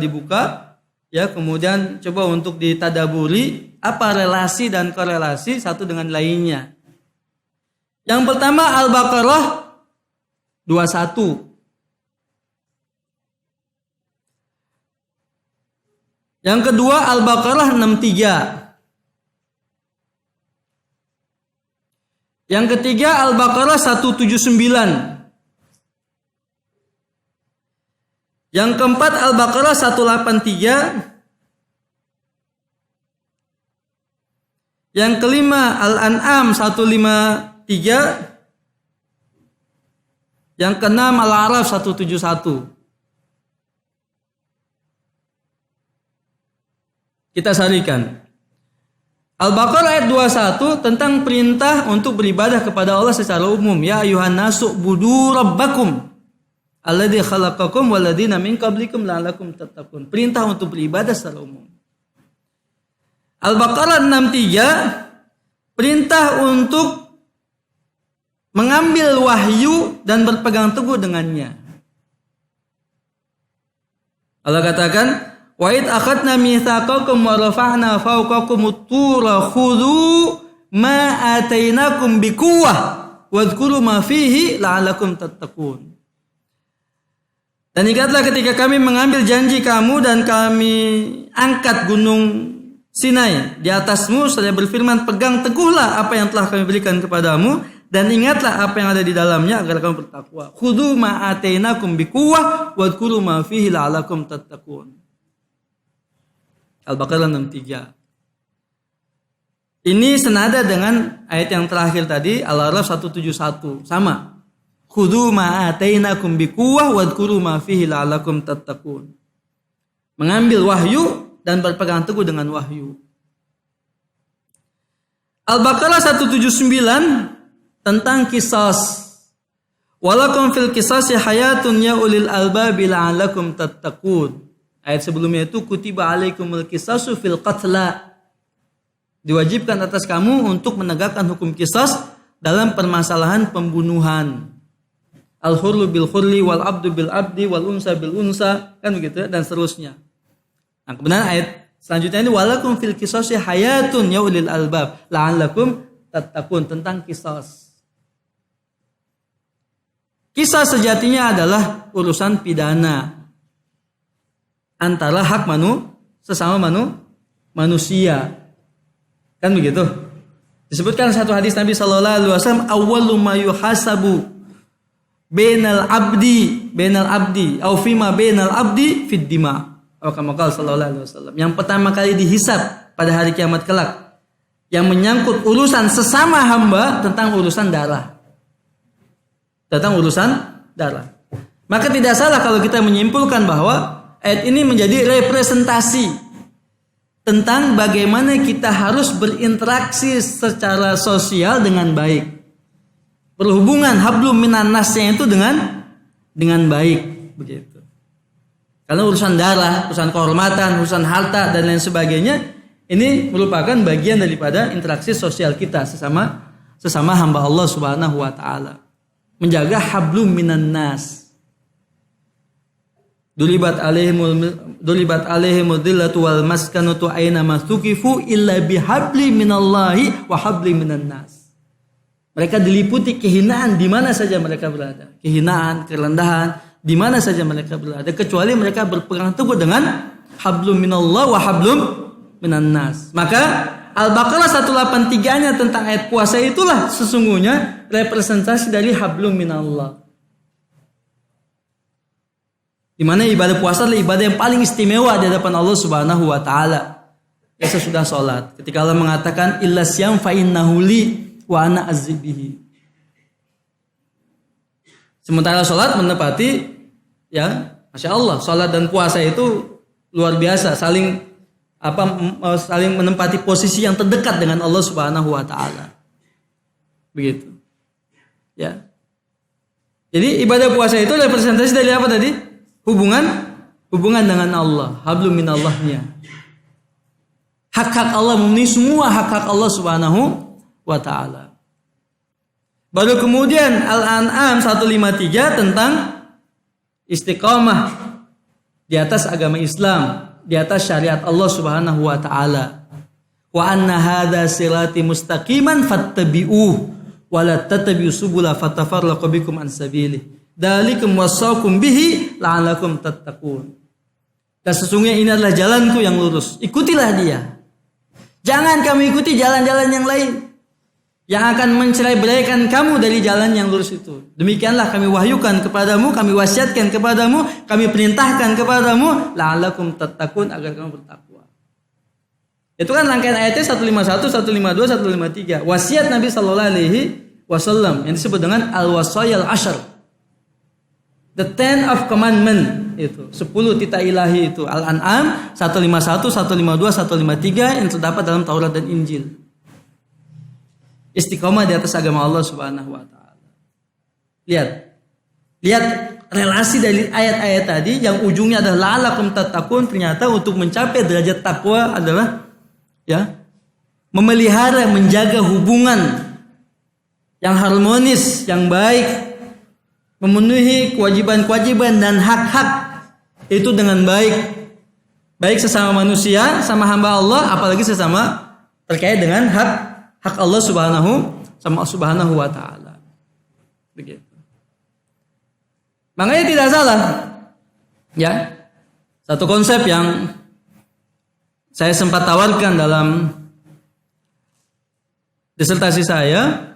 ya, kemudian coba untuk ditadaburi apa relasi dan korelasi satu dengan lainnya. Yang pertama Al-Baqarah 21. Yang kedua Al-Baqarah 63. Yang ketiga Al-Baqarah 179. Yang keempat Al-Baqarah 183. Yang kelima Al-An'am 153. Yang keenam Al-A'raf 171. Kita sarikan. Al-Baqarah ayat 21 tentang perintah untuk beribadah kepada Allah secara umum. Ya ayuhan nasu budu rabbakum alladzi khalaqakum walladzina min qablikum la'allakum tattaqun. Perintah untuk beribadah secara umum. Al-Baqarah 63 perintah untuk mengambil wahyu dan berpegang teguh dengannya. Allah katakan wa id akhadna mitsaqakum wa rafa'na fawqakumut tura khudhu ma atainakum biquwwah wadhkuru ma fihi la'allakum tattaqun. Dan ingatlah ketika kami mengambil janji kamu dan kami angkat gunung Sinai di atasmu, saya berfirman, pegang teguhlah apa yang telah kami berikan kepadamu dan ingatlah apa yang ada di dalamnya agar kamu bertakwa. Khudhu ma atainakum biquwwah wadhkuru ma fihi la'allakum tattaqun. Al-Baqarah 63. Ini senada dengan ayat yang terakhir tadi, Al-A'raf 171. Sama. Khudhu ma atainakum biquwwah wadhkuru ma fihi la'allakum tattaqun. Mengambil wahyu dan berpegang teguh dengan wahyu. Al-Baqarah 179 tentang qisas. Walakum fil qisasi hayatun ya ulil albabi la'allakum tattaqun. Ayat sebelumnya itu kutiba alaikumul qisasu fil qatla. Diwajibkan atas kamu untuk menegakkan hukum qisas dalam permasalahan pembunuhan. Al-hurru bil hurri wal abdu bil abdi wal unsa bil unsa, kan begitu dan seterusnya. Nah, kemudian ayat selanjutnya ini walakum fil qisasi hayatun ya ulil albab la'allakum tattaqun, tentang qisas. Qisas sejatinya adalah urusan pidana antara hak sesama manusia. Kan begitu? Disebutkan satu hadis Nabi sallallahu alaihi wasallam, awwalu ma yuhasabu bainal abdi au fima bainal abdi fid dima. Kama qala sallallahu alaihi wasallam. Yang pertama kali dihisab pada hari kiamat kelak yang menyangkut urusan sesama hamba tentang urusan darah. Maka tidak salah kalau kita menyimpulkan bahwa ayat ini menjadi representasi tentang bagaimana kita harus berinteraksi secara sosial dengan baik. Berhubungan hablum minan nasnya itu dengan baik, begitu. Karena urusan darah, urusan kehormatan, urusan harta dan lain sebagainya ini merupakan bagian daripada interaksi sosial kita sesama hamba Allah Subhanahu wa taala. Menjaga hablum minan nas. Dulibat alaihimul dhillatu wal maskanatu aina masukifu illa bihabli minallahi wa habli minan nas. Mereka diliputi kehinaan di mana saja mereka berada. Kehinaan, kerendahan di mana saja mereka berada, kecuali mereka berpegang teguh dengan hablum minallah wa hablum minan nas. Maka Al-Baqarah 183-nya tentang ayat puasa itulah sesungguhnya representasi dari hablum minallah. Di mana ibadah puasa adalah ibadah yang paling istimewa di hadapan Allah Subhanahu wa taala. Ya sesudah salat, ketika Allah mengatakan illa syam fa innahu li wa ana azibihi. Sementara salat menepati, ya, Masya Allah, salat dan puasa itu luar biasa, saling menempati posisi yang terdekat dengan Allah Subhanahu wa taala. Begitu. Ya. Jadi ibadah puasa itu representasi dari apa tadi? Hubungan dengan Allah, hablum minallahnya. Hak-hak Allah, memenuhi semua hak-hak Allah Subhanahu wa taala. Baru kemudian Al-An'am 153 tentang istiqamah di atas agama Islam, di atas syariat Allah Subhanahu wa taala. Wa anna hadza sirati mustaqiman fattabi'uh wa la tattabi'us subula fatafarraqu bikum an sabilih. Dzalikum wasaqum bihi la'allakum tattaqun. Dan sesungguhnya ini adalah jalanku yang lurus. Ikutilah dia. Jangan kamu ikuti jalan-jalan yang lain yang akan mencerai-beraikan kamu dari jalan yang lurus itu. Demikianlah kami wahyukan kepadamu, kami wasiatkan kepadamu, kami perintahkan kepadamu, la'allakum tattaqun, agar kamu bertakwa. Itu kan rangkaian ayatnya 151, 152, 153. Wasiat Nabi sallallahu alaihi wasallam yang disebut dengan al-wasayal ashar. The 10 of commandment itu, 10 titah ilahi itu. Al-An'am 151, 152, 153 yang terdapat dalam Taurat dan Injil. Istiqomah di atas agama Allah Subhanahu wa taala. Lihat relasi dari ayat-ayat tadi yang ujungnya adalah la'allakum tattaqun. Ternyata untuk mencapai derajat takwa adalah memelihara, menjaga hubungan yang harmonis, yang baik, memenuhi kewajiban-kewajiban dan hak-hak itu dengan baik. Baik sesama manusia, sama hamba Allah, apalagi sesama terkait dengan hak Allah Subhanahu wa taala. Begitu. Makanya tidak salah. Ya. Satu konsep yang saya sempat tawarkan dalam disertasi saya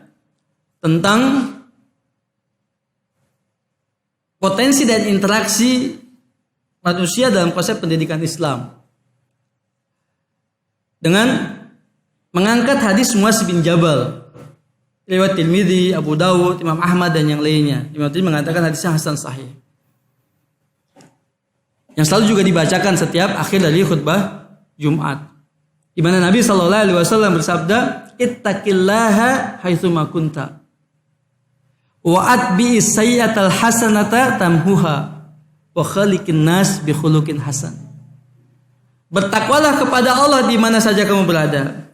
tentang potensi dan interaksi manusia dalam konsep pendidikan Islam. Dengan mengangkat hadis Muaz bin Jabal, riwayat Tirmidzi, Abu Dawud, Imam Ahmad dan yang lainnya. Imam Tirmidzi mengatakan hadisnya hasan sahih. Yang selalu juga dibacakan setiap akhir dari khutbah Jumat. Di mana Nabi sallallahu alaihi wasallam bersabda, "Ittaqillaha haitsu ma kunta. Wa atbi'is sayyi'atal hasanata tamhuha wa khaliqin nas bi khuluqin hasan." Bertakwalah kepada Allah di mana saja kamu berada.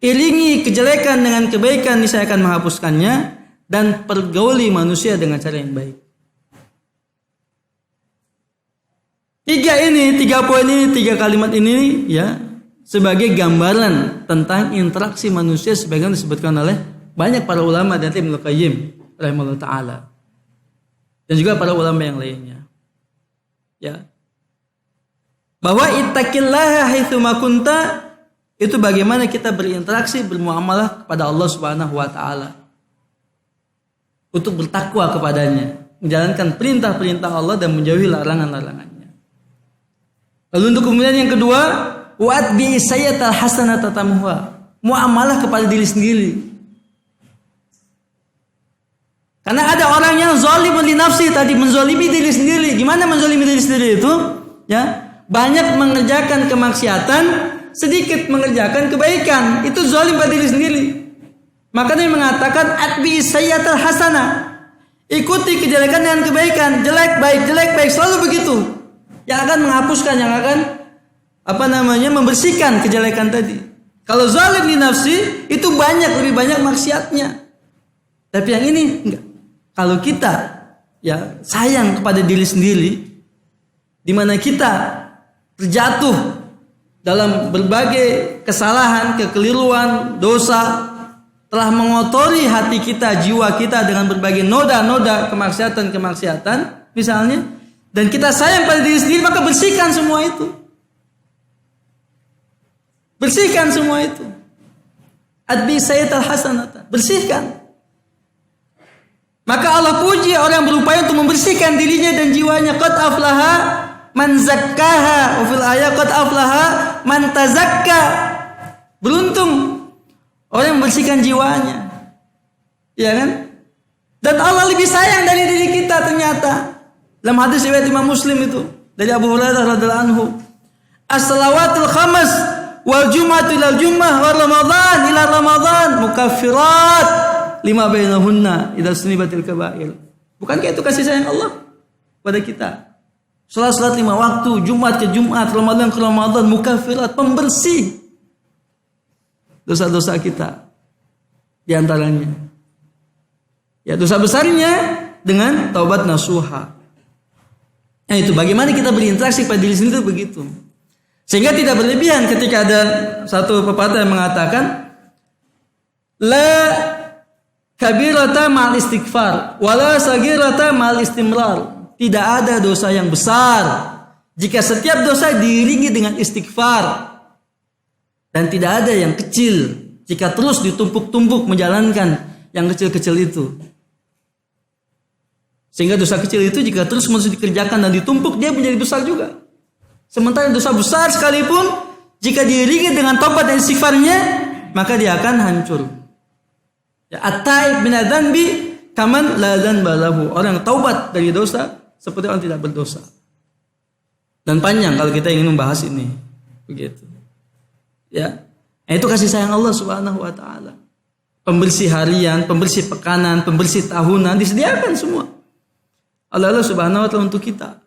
Iringi kejelekan dengan kebaikan, niscaya akan menghapuskannya, dan pergauli manusia dengan cara yang baik. Tiga poin ini, 3 kalimat ini ya sebagai gambaran tentang interaksi manusia sebagaimana disebutkan oleh banyak para ulama dan Ibnu Qayyim rahimahullah taala. Dan juga para ulama yang lainnya. Ya. Bahwa ittaqillaha haitsu ma kunta itu bagaimana kita berinteraksi bermuamalah kepada Allah Subhanahu wa taala. Untuk bertakwa kepadanya, menjalankan perintah-perintah Allah dan menjauhi larangan-larangannya. Lalu untuk kemudian yang kedua, wa'atbi sayyatal hasanata tamhuha. Muamalah kepada diri sendiri. Karena ada orang yang zalimun li nafsi tadi, menzalimi diri sendiri. Gimana menzalimi diri sendiri itu? Ya, banyak mengerjakan kemaksiatan, sedikit mengerjakan kebaikan. Itu zalim pada diri sendiri. Makanya mengatakan atbi sayyatal hasanah. Ikuti kejelekan dengan kebaikan, jelek baik, selalu begitu. Yang akan menghapuskan, yang akan membersihkan kejelekan tadi. Kalau zalim di nafsi itu lebih banyak maksiatnya. Tapi yang ini enggak. Kalau kita ya sayang kepada diri sendiri, di mana kita terjatuh dalam berbagai kesalahan, kekeliruan, dosa, telah mengotori hati kita, jiwa kita dengan berbagai noda-noda kemaksiatan misalnya, dan kita sayang pada diri sendiri, maka bersihkan semua itu. Bersihkan semua itu. Adbi sayyatal hasanata. Bersihkan. Maka Allah puji orang yang berupaya untuk membersihkan dirinya dan jiwanya. Qad aflaha man zakkaha. Wa fil ayat qad aflaha man tazakka. Beruntung orang yang membersihkan jiwanya. Ya kan? Dan Allah lebih sayang dari diri kita ternyata. Dalam hadis riwayat Imam Muslim itu dari Abu Hurairah radhiyallahu anhu, as-salawatul khamas wal jum'atu ilal jum'ah wa ramadhan ila ramadhan mukaffirat lima bainahunna idza sunibatil kaba'ir. Bukankah itu kasih sayang Allah pada kita? Salat 5 waktu, Jumat ke Jumat, Ramadan ke Ramadan, mukaffirat, pembersih dosa-dosa kita. Di antaranya ya dosa besarnya dengan taubat nasuha. Nah itu bagaimana kita berinteraksi pada diri sendiri begitu. Sehingga tidak berlebihan ketika ada satu pepatah yang mengatakan la kabirata ma'al istighfar wala sagirata ma'al istimrar. Tidak ada dosa yang besar jika setiap dosa diiringi dengan istighfar, dan tidak ada yang kecil jika terus ditumpuk-tumpuk menjalankan yang kecil-kecil itu. Sehingga dosa kecil itu jika terus dikerjakan dan ditumpuk, dia menjadi besar juga. Sementara dosa besar sekalipun jika diiringi dengan taubat dan istighfarnya, maka dia akan hancur. Ya, at-taib min adz-dzanbi kaman la dzanba lahu. Orang taubat dari dosa seperti orang tidak berdosa. Dan panjang kalau kita ingin membahas ini. Begitu. Ya. Nah, itu kasih sayang Allah Subhanahu wa taala. Pembersih harian, pembersih pekanan, pembersih tahunan disediakan semua. Allah Subhanahu wa taala untuk kita.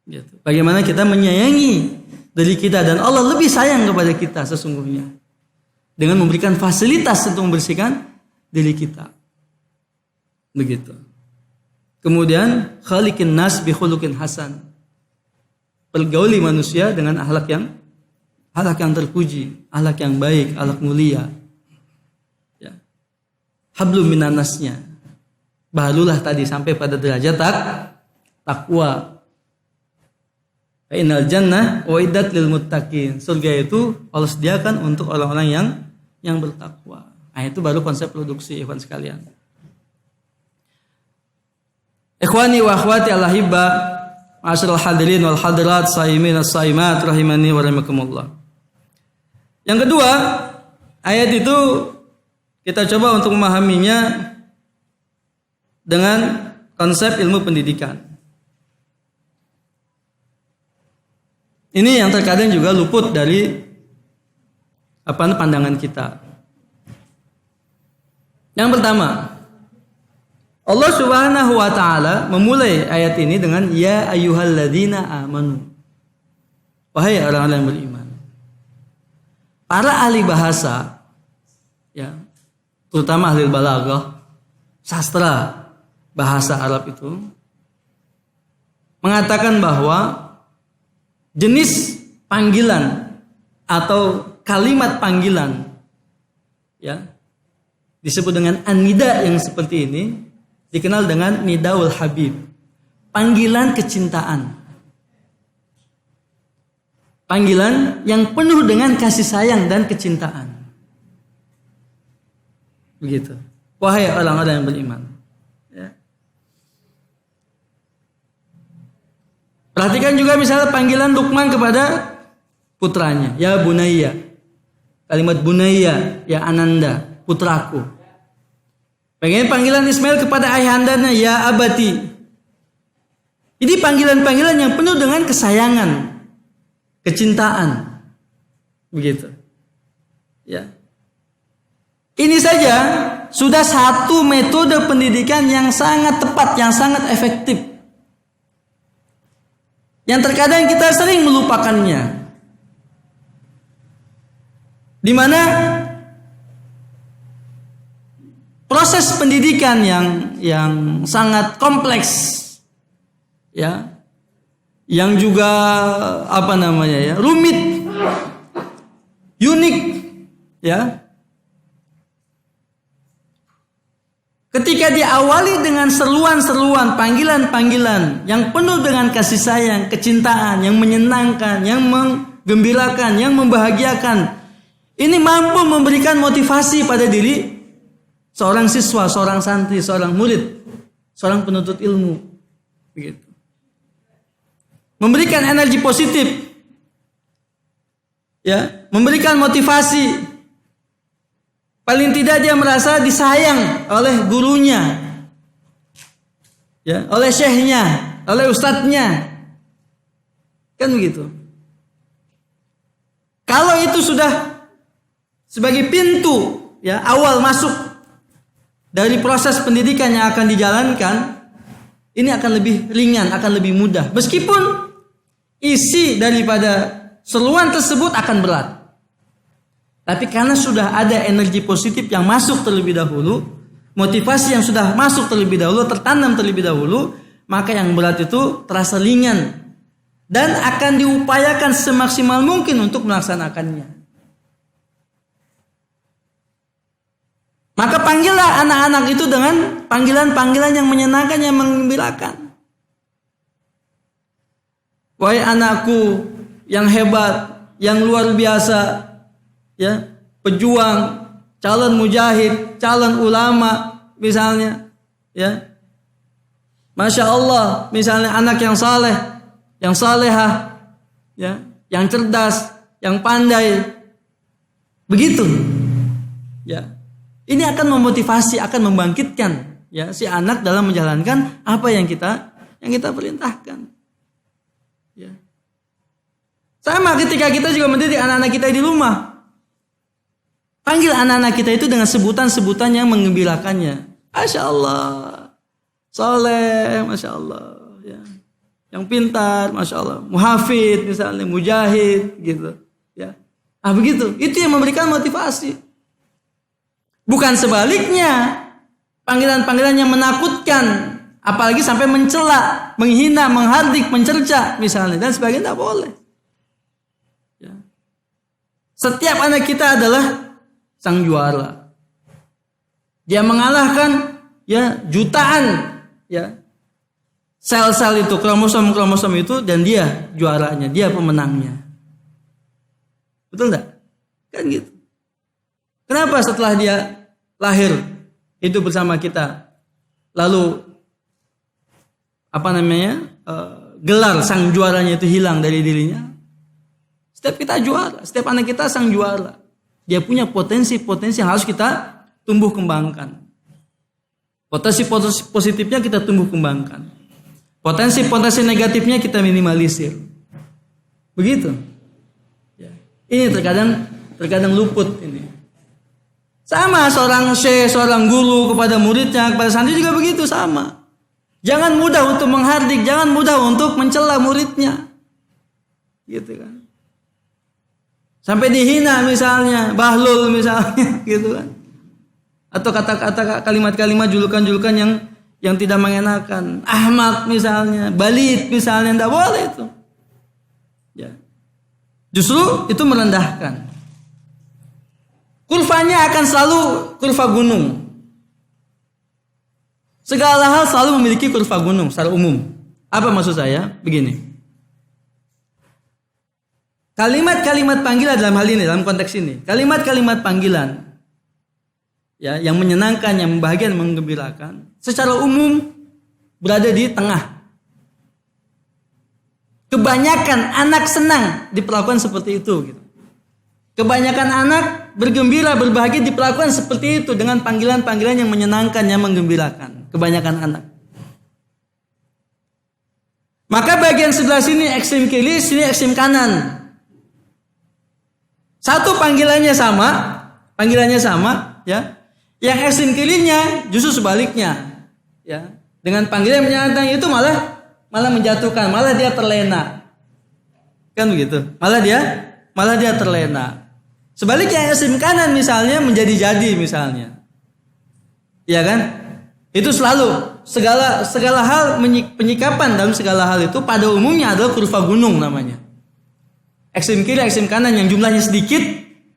Gitu. Bagaimana kita menyayangi diri kita dan Allah lebih sayang kepada kita sesungguhnya dengan memberikan fasilitas untuk membersihkan diri kita. Begitu. Kemudian khaliqin nas bi khuluqin hasan. Pergauli manusia dengan akhlak yang terpuji, akhlak yang baik, akhlak mulia. Ya. Hablum minan nasnya. Barulah tadi sampai pada derajat takwa. Innal jannah uiddat lil muttaqin. Surga itu Allah sediakan untuk orang-orang yang bertakwa. Nah, itu baru konsep produksi, ikhwan sekalian. Ikhwani wa akhwati al-ahibba, ma'asyiral hadirin wal hadirat, shaimin as-shaimat rahimani wa rahimakumullah. Yang kedua, ayat itu kita coba untuk memahaminya dengan konsep ilmu pendidikan. Ini yang terkadang juga luput dari pandangan kita. Yang pertama, Allah Subhanahu wa taala memulai ayat ini dengan ya ayyuhalladzina amanu. Wahai orang-orang yang beriman. Para ahli bahasa ya, terutama ahli balaghah, sastra bahasa Arab itu mengatakan bahwa jenis panggilan atau kalimat panggilan ya disebut dengan an-nida yang seperti ini dikenal dengan nidaul habib, panggilan kecintaan. Panggilan yang penuh dengan kasih sayang dan kecintaan. Begitu. Wahai orang-orang yang beriman. Ya. Perhatikan juga misalnya panggilan Luqman kepada putranya, ya bunayya. Kalimat bunayya, ya ananda, putraku. Bagaimana panggilan Ismail kepada ayahandanya, ya abati. Ini panggilan-panggilan yang penuh dengan kesayangan, kecintaan. Begitu. Ya. Ini saja sudah satu metode pendidikan yang sangat tepat, yang sangat efektif. Yang terkadang kita sering melupakannya. Di mana proses pendidikan yang sangat kompleks, ya, yang juga rumit, unik, ya. Ketika diawali dengan seruan-seruan, panggilan-panggilan yang penuh dengan kasih sayang, kecintaan, yang menyenangkan, yang menggembirakan, yang membahagiakan, ini mampu memberikan motivasi pada diri seorang siswa, seorang santri, seorang murid, seorang penuntut ilmu. Begitu. Memberikan energi positif, ya, memberikan motivasi. Paling tidak dia merasa disayang oleh gurunya, ya, oleh syekhnya, oleh ustadznya, kan begitu. Kalau itu sudah sebagai pintu, ya, awal masuk dari proses pendidikan yang akan dijalankan, ini akan lebih ringan, akan lebih mudah. Meskipun isi daripada seruan tersebut akan berat. Tapi karena sudah ada energi positif yang masuk terlebih dahulu, motivasi yang sudah masuk terlebih dahulu, tertanam terlebih dahulu, maka yang berat itu terasa ringan dan akan diupayakan semaksimal mungkin untuk melaksanakannya. Maka panggillah anak-anak itu dengan panggilan-panggilan yang menyenangkan, yang menggembirakan. Wahai anakku yang hebat, yang luar biasa, ya, pejuang, calon mujahid, calon ulama, misalnya, ya, masya Allah, misalnya anak yang saleh, yang salehah, ya, yang cerdas, yang pandai, begitu, ya, ini akan memotivasi, akan membangkitkan, ya, si anak dalam menjalankan apa yang kita perintahkan, ya. Sama ketika kita juga mendidik anak-anak kita di rumah. Panggil anak-anak kita itu dengan sebutan-sebutan yang menggembirakannya. Masya Allah, soleh, masya Allah, ya. Yang pintar, masya Allah, muhafid misalnya, mujahid, gitu, ya. Begitu. Itu yang memberikan motivasi. Bukan sebaliknya, panggilan-panggilan yang menakutkan, apalagi sampai mencela, menghina, menghardik, mencerca, misalnya, dan sebagainya, tidak boleh. Ya. Setiap anak kita adalah sang juara. Dia mengalahkan, ya, jutaan, ya, sel-sel itu, kromosom itu, dan dia juaranya, dia pemenangnya. Betul enggak? Kan gitu. Kenapa setelah dia lahir itu bersama kita, lalu gelar sang juaranya itu hilang dari dirinya? Setiap kita juara, setiap anak kita sang juara. Dia punya potensi-potensi yang harus kita tumbuh kembangkan. Potensi positifnya kita tumbuh kembangkan. Potensi negatifnya kita minimalisir. Begitu. Ya. Ini terkadang luput ini. Sama seorang syekh, seorang guru kepada muridnya, kepada santri juga begitu, sama. Jangan mudah untuk menghardik, jangan mudah untuk mencela muridnya. Gitu kan. Sampai dihina misalnya, bahlul misalnya, gitu kan. Atau kata-kata kalimat-kalimat julukan-julukan yang tidak mengenakan. Ahmak misalnya, balit misalnya, tidak boleh itu. Ya. Justru itu merendahkan. Kurvanya akan selalu kurva gunung. Segala hal selalu memiliki kurva gunung secara umum. Apa maksud saya? Begini. Kalimat-kalimat panggilan dalam hal ini, dalam konteks ini. Kalimat-kalimat panggilan ya, yang menyenangkan, yang membahagiakan, menggembirakan. Secara umum berada di tengah. Kebanyakan anak senang diperlakukan seperti itu. Gitu. Kebanyakan anak bergembira, berbahagia diperlakukan seperti itu dengan panggilan-panggilan yang menyenangkan, yang menggembirakan. Kebanyakan anak. Maka bagian sebelah sini ekstrem kiri, sini ekstrem kanan. Satu panggilannya sama, ya. Yang ekstrem kirinya justru sebaliknya, ya. Dengan panggilan yang menyenangkan itu malah menjatuhkan, malah dia terlena. Kan begitu? Malah dia terlena. Sebaliknya yang ekstrem kanan misalnya menjadi-jadi misalnya. Iya kan? Itu selalu segala hal penyikapan dalam segala hal itu pada umumnya adalah kurva gunung namanya. Ekstrem kiri, ekstrem kanan yang jumlahnya sedikit,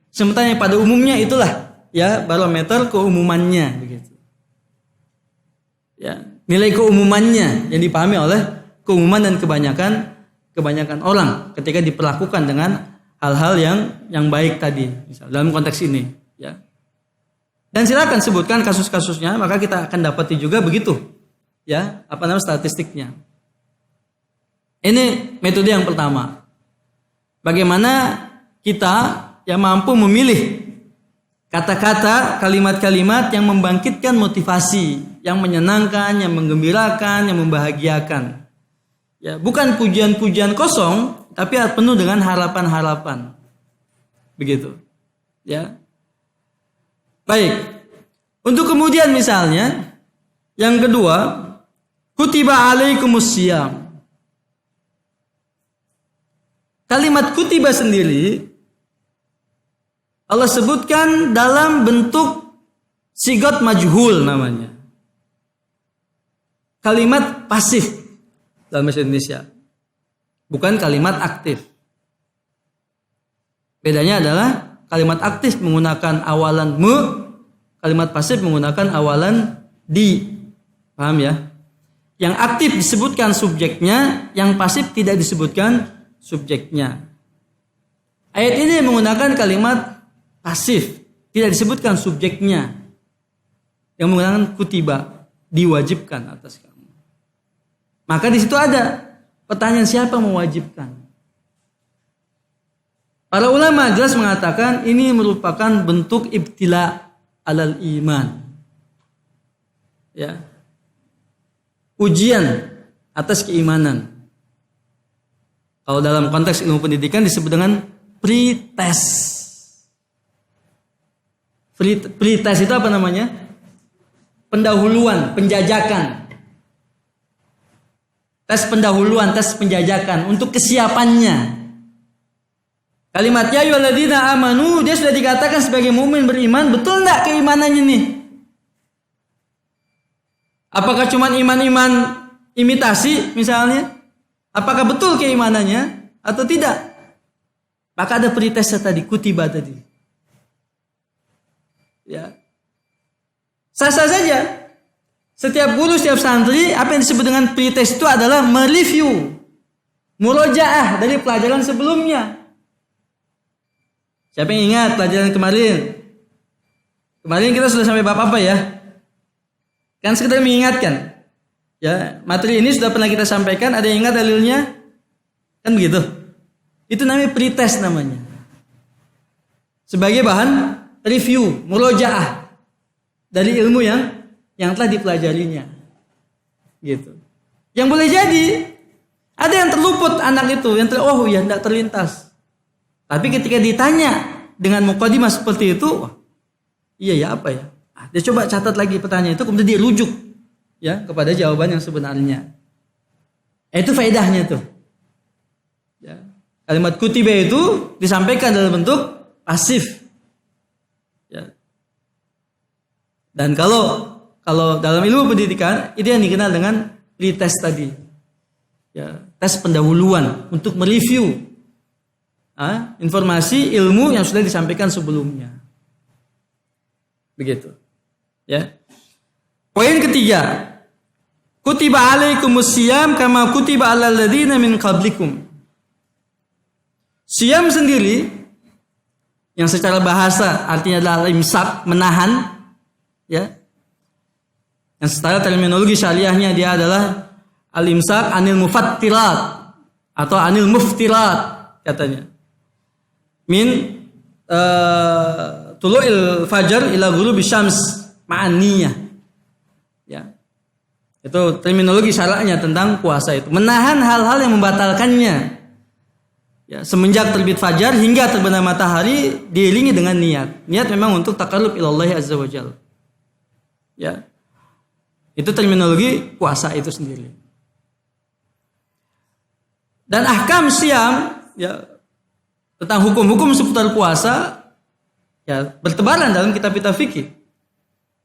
sementara yang pada umumnya itulah ya barometer keumumannya begitu. Ya, nilai keumumannya yang dipahami oleh keumuman dan kebanyakan orang ketika diperlakukan dengan hal-hal yang baik tadi, misal dalam konteks ini, ya. Dan silakan sebutkan kasus-kasusnya, maka kita akan dapati juga begitu, ya, statistiknya. Ini metode yang pertama. Bagaimana kita yang mampu memilih kata-kata, kalimat-kalimat yang membangkitkan motivasi, yang menyenangkan, yang menggembirakan, yang membahagiakan. Ya, bukan pujian-pujian kosong, tapi penuh dengan harapan-harapan. Begitu. Ya. Baik. Untuk kemudian misalnya yang kedua, kutiba alaikumus syiyam. Kalimat kutiba sendiri Allah sebutkan dalam bentuk sigot majhul namanya. Kalimat pasif dalam bahasa Indonesia. Bukan kalimat aktif. Bedanya adalah kalimat aktif menggunakan awalan me, kalimat pasif menggunakan awalan di. Paham ya? Yang aktif disebutkan subjeknya, yang pasif tidak disebutkan subjeknya. Ayat ini menggunakan kalimat pasif, tidak disebutkan subjeknya. Yang menggunakan kutiba, diwajibkan atas kamu. Maka di situ ada pertanyaan, siapa mewajibkan? Para ulama jelas mengatakan ini merupakan bentuk ibtila alal iman. Ya. Ujian atas keimanan. Kalau dalam konteks ilmu pendidikan disebut dengan pretest. Pretest itu apa namanya? Pendahuluan, penjajakan. Tes pendahuluan, tes penjajakan untuk kesiapannya. Kalimat ya ayyuhalladzina amanu, dia sudah dikatakan sebagai mukmin beriman, betul enggak keimanannya nih? Apakah cuma iman-iman imitasi misalnya? Apakah betul keimanannya atau tidak? Maka ada pretest tadi, kutiba tadi. Ya. Sah-sah saja. Setiap guru, setiap santri, apa yang disebut dengan pretest itu adalah mereview, murojaah dari pelajaran sebelumnya. Siapa yang ingat pelajaran kemarin? Kemarin kita sudah sampai bab apa ya? Kan sekedar mengingatkan. Ya, materi ini sudah pernah kita sampaikan, ada yang ingat dalilnya? Kan begitu. Itu namanya pretest namanya. Sebagai bahan review, murojaah dari ilmu yang telah dipelajarinya. Gitu. Yang boleh jadi ada yang terluput anak itu, yang tidak terlintas. Tapi ketika ditanya dengan mukadimah seperti itu, wah, iya ya apa ya? Dia coba catat lagi pertanyaan itu, kemudian dia rujuk ya kepada jawaban yang sebenarnya. Itu faedahnya tuh. Ya. Kalimat kutiba itu disampaikan dalam bentuk pasif. Ya. Dan kalau dalam ilmu pendidikan itu yang dikenal dengan pretest tadi. Ya, tes pendahuluan untuk mereview informasi ilmu yang sudah disampaikan sebelumnya. Begitu. Ya. Poin ketiga. Kutiba alaikumus siyam kama kutiba alal ladzina min qablikum. Siyam sendiri yang secara bahasa artinya adalah imsak, menahan, ya. Yang secara terminologi syariahnya dia adalah al-imsak anil mufattirat atau anil muftirat katanya. Min tulu'il fajar ila ghurubi syams ma'an niyah. Ya. Itu terminologi syara'nya tentang puasa itu. Menahan hal-hal yang membatalkannya. Ya, semenjak terbit fajar hingga terbenam matahari diiringi dengan niat. Niat memang untuk taqarrub ilallah azza wa jalla. Ya. Itu terminologi puasa itu sendiri. Dan ahkam siyam, ya, tentang hukum-hukum seputar puasa, ya, bertebaran dalam kitab-kitab fikih,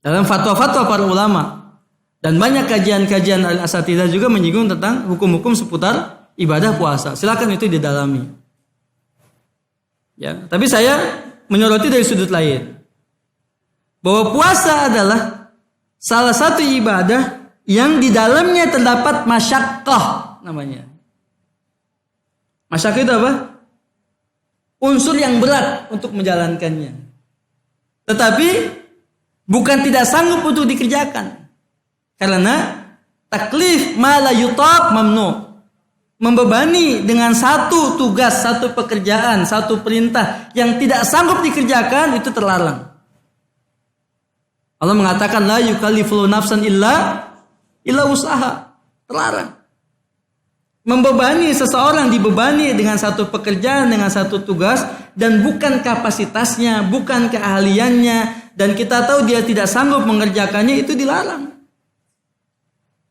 dalam fatwa-fatwa para ulama, dan banyak kajian-kajian al-asatidzah juga menyinggung tentang hukum-hukum seputar ibadah puasa. Silakan itu didalami. Ya, tapi saya menyoroti dari sudut lain, bahwa puasa adalah salah satu ibadah yang di dalamnya terdapat masyaqqah namanya. Masyaqqah itu apa? Unsur yang berat untuk menjalankannya. Tetapi bukan tidak sanggup untuk dikerjakan. Karena taklif ma la yutaq mamnu. Membebani dengan satu tugas, satu pekerjaan, satu perintah yang tidak sanggup dikerjakan itu terlarang. Allah mengatakan la yukallifu nafsan illa usaha. Terlarang. Membebani seseorang dibebani dengan satu pekerjaan, dengan satu tugas dan bukan kapasitasnya, bukan keahliannya dan kita tahu dia tidak sanggup mengerjakannya itu dilarang.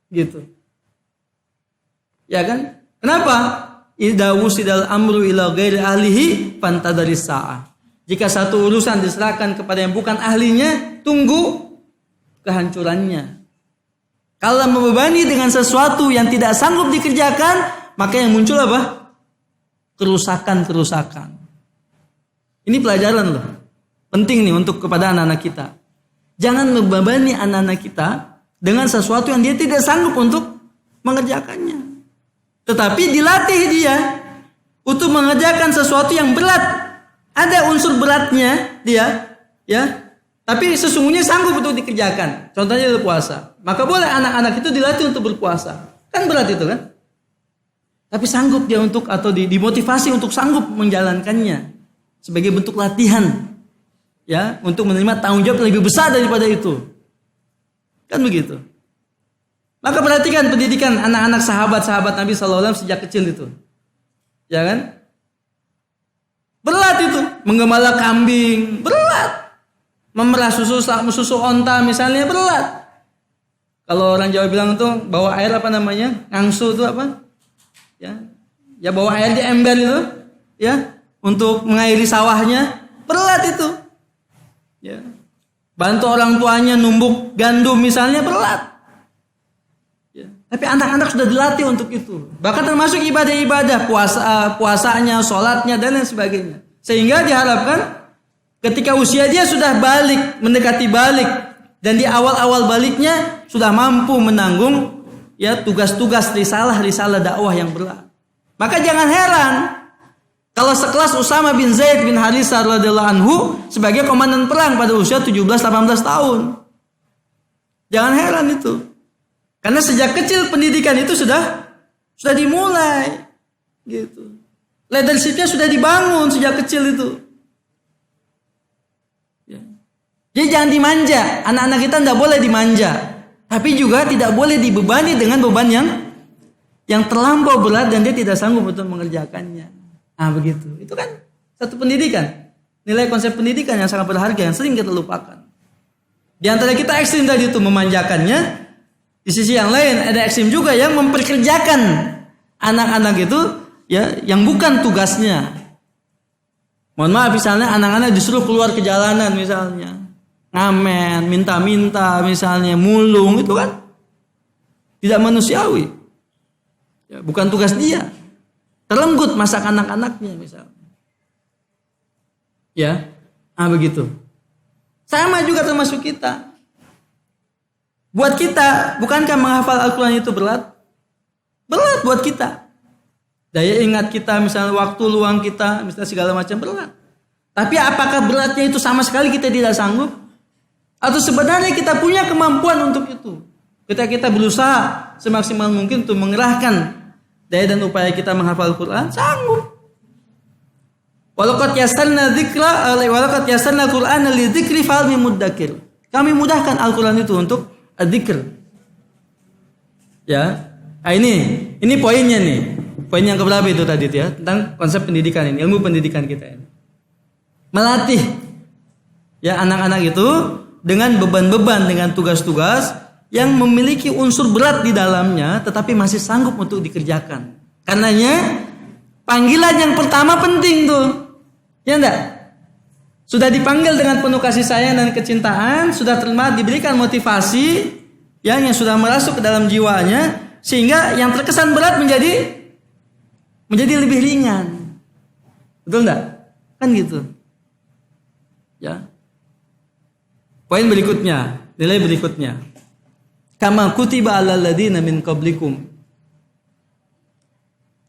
Gitu. Ya kan? Kenapa? Idza wusidal amru ila ghairi ahlihi fantadharis sa'ah. Jika satu urusan diserahkan kepada yang bukan ahlinya, tunggu kehancurannya. Kalau membebani dengan sesuatu yang tidak sanggup dikerjakan, maka yang muncul apa? Kerusakan-kerusakan. Ini pelajaran loh. Penting nih untuk kepada anak-anak kita. Jangan membebani anak-anak kita dengan sesuatu yang dia tidak sanggup untuk mengerjakannya. Tetapi dilatih dia untuk mengerjakan sesuatu yang berat. Ada unsur beratnya dia, ya. Tapi sesungguhnya sanggup untuk dikerjakan. Contohnya itu puasa. Maka boleh anak-anak itu dilatih untuk berpuasa. Kan berat itu kan? Tapi sanggup dia untuk atau dimotivasi untuk sanggup menjalankannya sebagai bentuk latihan, ya, untuk menerima tanggung jawab lebih besar daripada itu. Kan begitu. Maka perhatikan pendidikan anak-anak sahabat-sahabat Nabi SAW sejak kecil itu. Ya kan? Berat itu. Menggembala kambing. Berat. Memerah susu onta misalnya berat. Kalau orang Jawa bilang itu bawa air apa namanya? Ngangsu itu apa? Ya bawa air di ember itu. Ya. Untuk mengairi sawahnya. Berat itu. Ya. Bantu orang tuanya numbuk gandum misalnya berat. Tapi anak-anak sudah dilatih untuk itu. Bahkan termasuk ibadah-ibadah, puasanya, sholatnya, dan lain sebagainya. Sehingga diharapkan ketika usia dia sudah balik, mendekati balik, dan di awal-awal baliknya sudah mampu menanggung ya tugas-tugas risalah dakwah yang berat. Maka jangan heran kalau sekelas Usama bin Zaid bin Haritsah radhiyallahu anhu sebagai komandan perang pada usia 17-18 tahun. Jangan heran itu. Karena sejak kecil pendidikan itu sudah dimulai, gitu. Leadershipnya sudah dibangun sejak kecil itu. Ya. Jadi jangan dimanja, anak-anak kita tidak boleh dimanja, tapi juga tidak boleh dibebani dengan beban yang terlampau berat dan dia tidak sanggup untuk mengerjakannya. Ah begitu, itu kan satu pendidikan, nilai konsep pendidikan yang sangat berharga yang sering kita lupakan. Di antara kita ekstrim tadi itu memanjakannya. Di sisi yang lain ada ekstrim juga yang memperkerjakan anak-anak itu ya yang bukan tugasnya. Mohon maaf misalnya anak-anak disuruh keluar ke jalanan misalnya. ngamen, minta-minta misalnya, mulung, itu kan tidak manusiawi. Ya, bukan tugas dia. Terenggut masak anak-anaknya misalnya. Ya, begitu. Sama juga termasuk kita. Buat kita, bukankah menghafal Al-Quran itu berat? Berat buat kita. Daya ingat kita, misalnya waktu luang kita, misalnya segala macam berat. Tapi apakah beratnya itu sama sekali kita tidak sanggup? Atau sebenarnya kita punya kemampuan untuk itu? Kita berusaha semaksimal mungkin untuk mengerahkan daya dan upaya kita menghafal Al-Quran, sanggup. Walaqad yassarna Al-Qur'ana lidzikri fahal min muddakir. Kami mudahkan Al-Quran itu untuk dzikir. Ya. Ini poinnya nih. Poin yang keberapa itu tadi ya, tentang konsep pendidikan ini, ilmu pendidikan kita ini. Melatih ya anak-anak itu dengan beban-beban, dengan tugas-tugas yang memiliki unsur berat di dalamnya tetapi masih sanggup untuk dikerjakan. Karenanya panggilan yang pertama penting tuh. Ya enggak? Sudah dipanggil dengan penuh kasih sayang dan kecintaan, sudah diberikan motivasi yang sudah merasuk ke dalam jiwanya, sehingga yang terkesan berat menjadi lebih ringan. Betul enggak? Kan gitu. Ya. Poin berikutnya, nilai berikutnya. Kama kutiba 'alal ladzina min qablikum.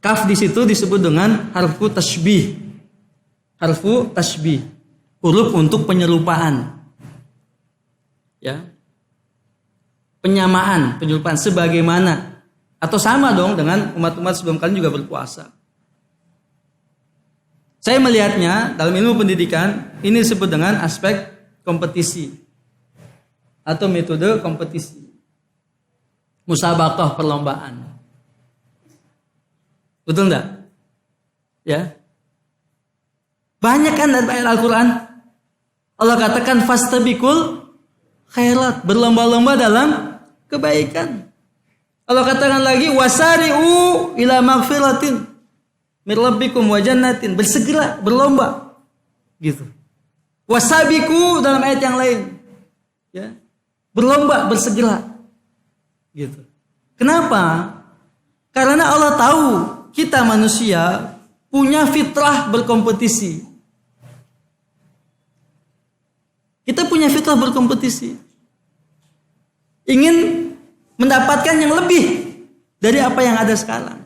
Kaf di situ disebut dengan harfu tasbih. Harfu tasbih. Huruf untuk penyerupaan. Ya. Penyamaan, penyerupaan sebagaimana atau sama dong dengan umat-umat sebelum kalian juga berpuasa. Saya melihatnya dalam ilmu pendidikan ini disebut dengan aspek kompetisi atau metode kompetisi. Musabaqah, perlombaan. Betul enggak? Ya. Banyak kan dari ayat Al-Quran Allah katakan fastabiqul khairat, berlomba-lomba dalam kebaikan. Allah katakan lagi wasari'u ila maghfiratin mir rabbikum wa jannatin, bersegera, berlomba. Gitu. Wasabiqu dalam ayat yang lain. Ya. Berlomba, bersegera. Gitu. Kenapa? Karena Allah tahu kita manusia punya fitrah berkompetisi. Kita punya fitrah berkompetisi. Ingin mendapatkan yang lebih dari apa yang ada sekarang.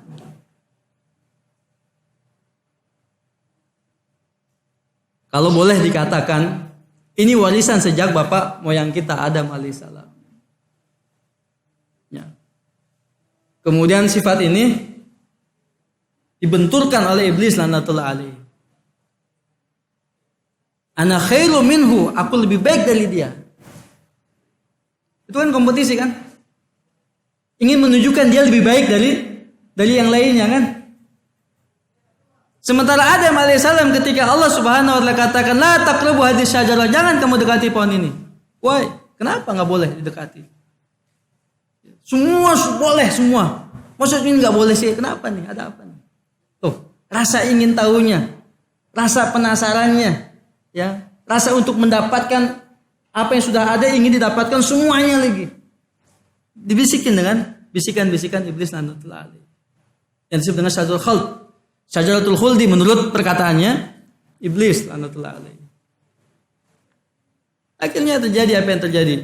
Kalau boleh dikatakan, ini warisan sejak bapak moyang kita Adam alaihissalam. Ya. Kemudian sifat ini dibenturkan oleh iblis laknatullah alaihi. Ana khairu minhu, aku lebih baik dari dia. Itu kan kompetisi kan? Ingin menunjukkan dia lebih baik dari yang lainnya kan? Sementara Adam alaihissalam ketika Allah subhanahu wa ta'ala katakan la taqrabu hadhihi syajarah, jangan kamu dekati pohon ini. Why? Kenapa enggak boleh didekati? Semua boleh semua. Maksudnya ini enggak boleh sih. Kenapa nih? Ada apa nih? Tuh, rasa ingin tahunya, rasa penasarannya, ya, rasa untuk mendapatkan apa yang sudah ada ingin didapatkan semuanya lagi. Dibisikin dengan bisikan-bisikan iblis laknatullah alaihi. Yang disebut dengan syajaratul khuld. Syajaratul khuldi menurut perkataannya iblis laknatullah alaihi. Akhirnya terjadi apa yang terjadi?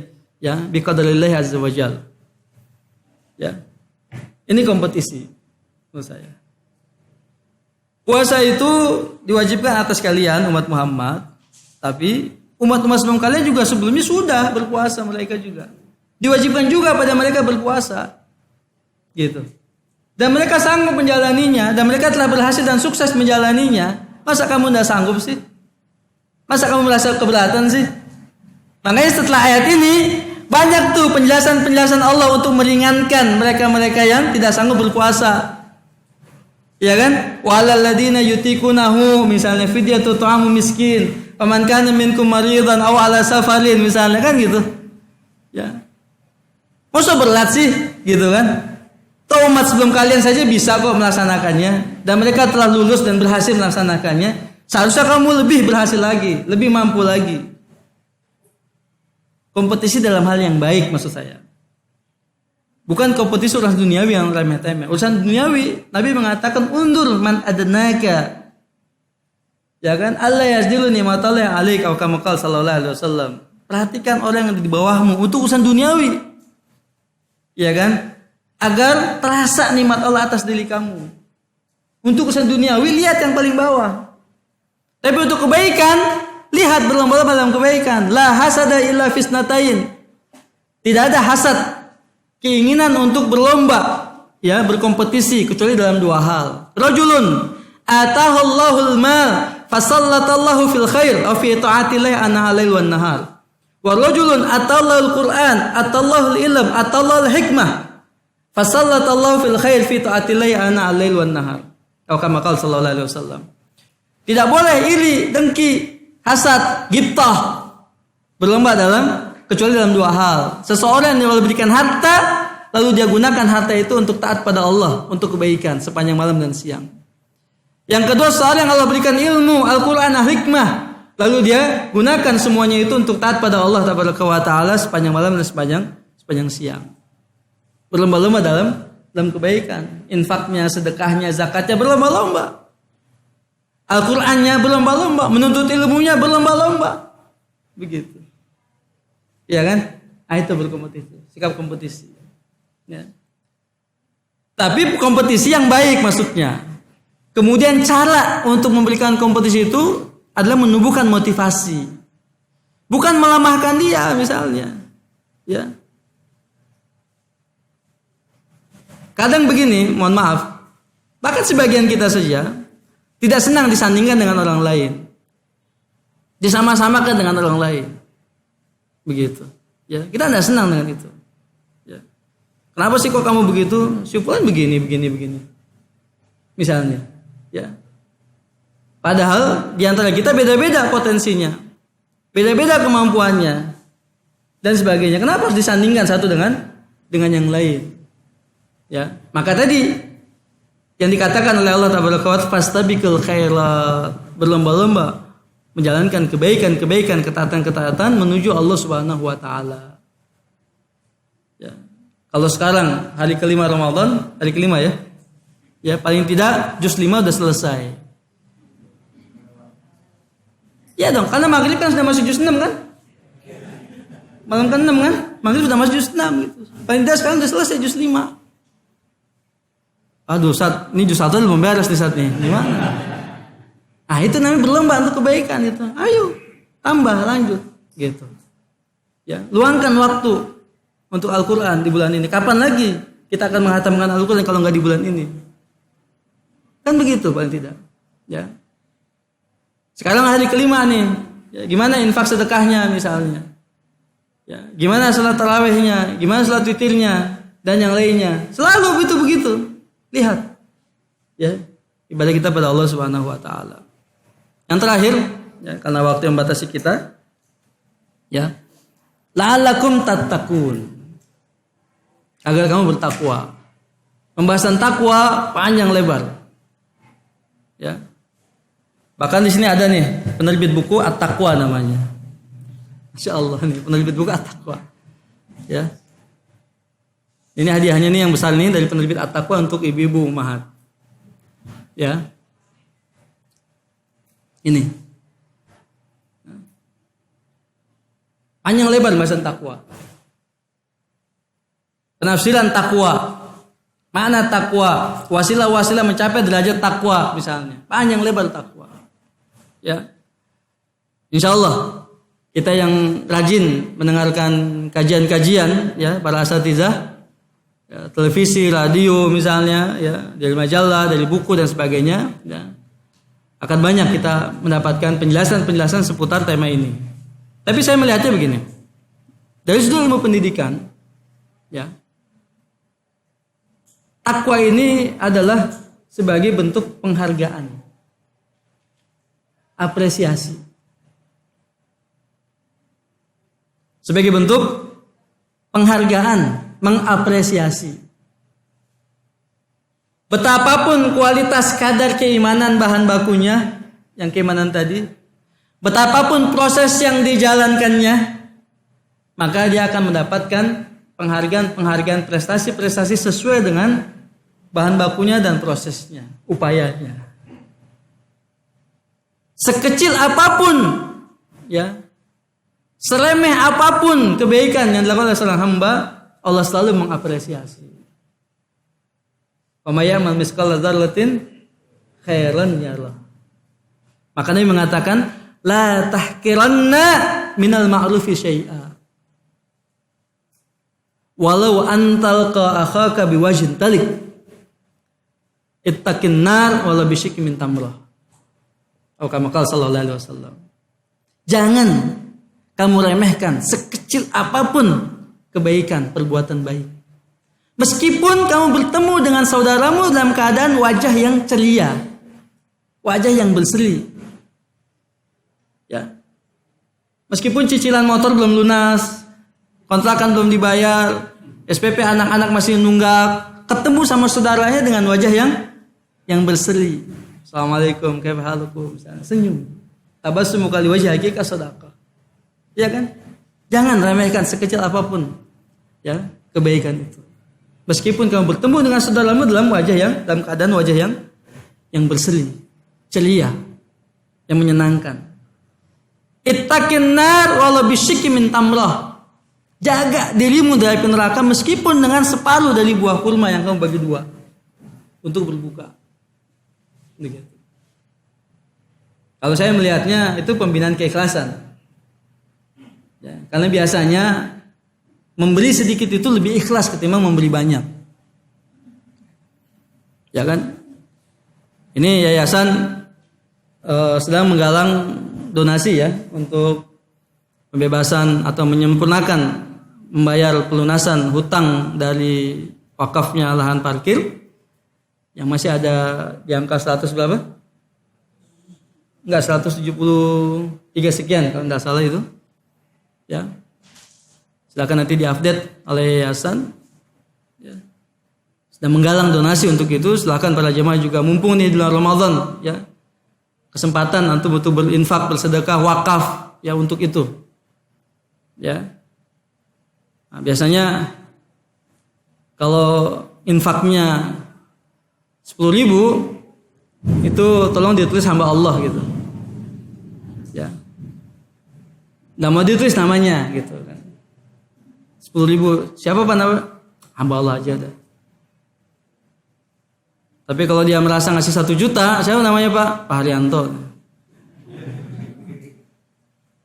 Ya, biqadarillahi azza wajalla. Ya. Ini kompetisi menurut saya. Puasa itu diwajibkan atas kalian umat Muhammad, tapi umat-umat sebelum kalian juga sebelumnya sudah berpuasa, mereka juga diwajibkan juga pada mereka berpuasa, gitu. Dan mereka sanggup menjalaninya, dan mereka telah berhasil dan sukses menjalaninya. Masa kamu tidak sanggup sih? Masa kamu merasa keberatan sih? Makanya setelah ayat ini banyak tuh penjelasan-penjelasan Allah untuk meringankan mereka-mereka yang tidak sanggup berpuasa. Ya kan? Walal ladina yutikunahu, misalnya fidyatu ta'amu miskin, faman kana minkum maridan aw ala safarin, misalnya kan gitu. Ya. Masa berat sih, gitu kan? Toh umat sebelum kalian saja bisa kok melaksanakannya, dan mereka telah lulus dan berhasil melaksanakannya. Seharusnya kamu lebih berhasil lagi, lebih mampu lagi. Kompetisi dalam hal yang baik maksud saya. Bukan kompetisi urusan duniawi yang remeh-temeh. Urusan duniawi, Nabi mengatakan undur man adnaka. Ya kan? Allah yazdilu ni'matallahi 'alaika, kama qala sallallahu alaihi wasallam. Perhatikan orang yang di bawahmu untuk urusan duniawi. Ya kan? Agar terasa nikmat Allah atas diri kamu. Untuk urusan duniawi lihat yang paling bawah. Tapi untuk kebaikan, lihat berlomba-lomba dalam kebaikan. La hasada illa fisnatain. Tidak ada hasad, keinginan untuk berlomba, ya, berkompetisi kecuali dalam dua hal. Rajulun atahallahul mal fasallatallahu fil khair aw fi ta'atillah ana alail wan nahar. Wa rajulun atallahul Qur'an atallahul ilm atallahul hikmah fasallatallahu fil khair fi ta'atillah ana alail wan nahar. Atau kama qala sallallahu alaihi wasallam. Tidak boleh iri, dengki, hasad, ghibtah berlomba kecuali dalam dua hal. Seseorang yang Allah berikan harta, lalu dia gunakan harta itu untuk taat pada Allah, untuk kebaikan sepanjang malam dan siang. Yang kedua, seorang yang Allah berikan ilmu, Al-Quran, hikmah, lalu dia gunakan semuanya itu untuk taat pada Allah Taala sepanjang malam dan sepanjang siang. Berlomba-lomba dalam kebaikan, infaknya, sedekahnya, zakatnya berlomba-lomba. Al-Qur'annya berlomba-lomba, menuntut ilmunya berlomba-lomba. Begitu. Ya kan? Itu berkompetisi, sikap kompetisi. Ya. Tapi kompetisi yang baik maksudnya. Kemudian cara untuk memberikan kompetisi itu adalah menumbuhkan motivasi. Bukan melemahkan dia misalnya. Ya. Kadang begini, mohon maaf. Bahkan sebagian kita saja tidak senang disandingkan dengan orang lain. Disama-samakan dengan orang lain. Begitu. Ya, kita tidak senang dengan itu. Ya. Kenapa sih kok kamu begitu? Si fulan begini. Misalnya, ya. Padahal di antara kita beda-beda potensinya. Beda-beda kemampuannya dan sebagainya. Kenapa harus disandingkan satu dengan yang lain? Ya, maka tadi yang dikatakan oleh Allah Taala fastabiqul khairat, berlomba-lomba menjalankan kebaikan, ketaatan menuju Allah Subhanahu wa taala. Ya. Kalau sekarang hari kelima Ramadan, hari kelima ya. Ya, paling tidak juz 5 udah selesai. Ya dong, karena maghrib kan sudah masuk juz 6 kan? Malam ke-6 kan? Maghrib sudah masuk juz 6 gitu. Paling tidak sekarang udah selesai juz 5. Aduh, Ustaz, ini juz 1 belum beres nih Ustaz nih. Gimana? Ah, itu namanya berlomba untuk kebaikan itu. Ayo, tambah, lanjut gitu. Ya, luangkan waktu untuk Al-Qur'an di bulan ini. Kapan lagi kita akan menghatamkan Al-Qur'an kalau enggak di bulan ini? Kan begitu paling tidak. Ya. Sekarang hari kelima nih. Ya, gimana infak sedekahnya misalnya? Ya, gimana salat tarawihnya? Gimana salat witirnya dan yang lainnya? Selalu begitu. Lihat, ya, ibadah kita pada Allah Subhanahu wa taala. Yang terakhir, ya, karena waktu yang membatasi kita, ya, la'allakum tattaqun. Agar kamu bertakwa. Pembahasan takwa panjang lebar. Ya. Bahkan di sini ada nih penerbit buku At-Taqwa namanya. Masya Allah nih penerbit buku At-Taqwa. Ya. Ini hadiahnya nih yang besar ini dari penerbit At-Taqwa untuk ibu-ibu ummahat. Ya. Ini. Panjang lebar bahasan takwa. Penafsiran takwa. Mana takwa? Wasilah-wasilah mencapai derajat takwa misalnya. Panjang lebar takwa. Ya. Insyaallah kita yang rajin mendengarkan kajian-kajian ya para asatizah, ya, televisi, radio misalnya, ya, dari majalah, dari buku dan sebagainya, ya, akan banyak kita mendapatkan penjelasan-penjelasan seputar tema ini. Tapi saya melihatnya begini, dari sudut ilmu pendidikan, ya, takwa ini adalah sebagai bentuk penghargaan, apresiasi, sebagai bentuk penghargaan, mengapresiasi. Betapapun kualitas kadar keimanan bahan bakunya, yang keimanan tadi, betapapun proses yang dijalankannya, maka dia akan mendapatkan penghargaan prestasi-prestasi sesuai dengan bahan bakunya dan prosesnya, upayanya. Sekecil apapun, ya, seremeh apapun kebaikan yang dilakukan oleh seorang hamba, Allah selalu mengapresiasi. Wa may ya'mal mithqala dzarratin khairan yarah. Maka Nabi mengatakan, la tahkiranna minal ma'rufi syai'a. Walau antalqa akhaka biwajhin talik. Ittaqin nar wala bisyikki min tamrah. Atau kama qala sallallahu alaihi wasallam. Jangan kamu remehkan sekecil apapun kebaikan, perbuatan baik. Meskipun kamu bertemu dengan saudaramu dalam keadaan wajah yang ceria, wajah yang berseri. Ya. Meskipun cicilan motor belum lunas, kontrakan belum dibayar, SPP anak-anak masih nunggak, ketemu sama saudaranya dengan wajah yang berseri. Assalamualaikum, kaifa halukum? Senyum. Tabassum kali wajhiki ka sadaqah. Ya kan? Jangan remehkan sekecil apapun ya kebaikan itu. Meskipun kamu bertemu dengan saudaramu dalam keadaan wajah yang berseri, ceria, yang menyenangkan. Ittaqin nar wala bisyikki min tamrah. Jaga dirimu dari neraka meskipun dengan separuh dari buah kurma yang kamu bagi dua untuk berbuka. Begitu. Kalau saya melihatnya itu pembinaan keikhlasan. Ya, karena biasanya memberi sedikit itu lebih ikhlas ketimbang memberi banyak. Ya kan? Ini yayasan sedang menggalang donasi ya untuk pembebasan atau menyempurnakan membayar pelunasan hutang dari wakafnya lahan parkir yang masih ada di angka 100 berapa? Enggak, 173 sekian kalau tidak salah itu. Ya. Silakan nanti diupdate oleh yayasan. Ya. Sedang menggalang donasi untuk itu. Silakan para jemaah juga mumpung nih di bulan Ramadan ya. Kesempatan untuk betul berinfak, bersedekah, wakaf ya untuk itu. Ya. Nah, biasanya kalau infaknya 10.000 itu tolong ditulis hamba Allah gitu. Ya. Nggak mau ditulis namanya gitu kan. 10.000 siapa Pak nama? Hamba Allah aja dah. Tapi kalau dia merasa ngasih 1 juta, siapa namanya Pak? Pak Haryanto.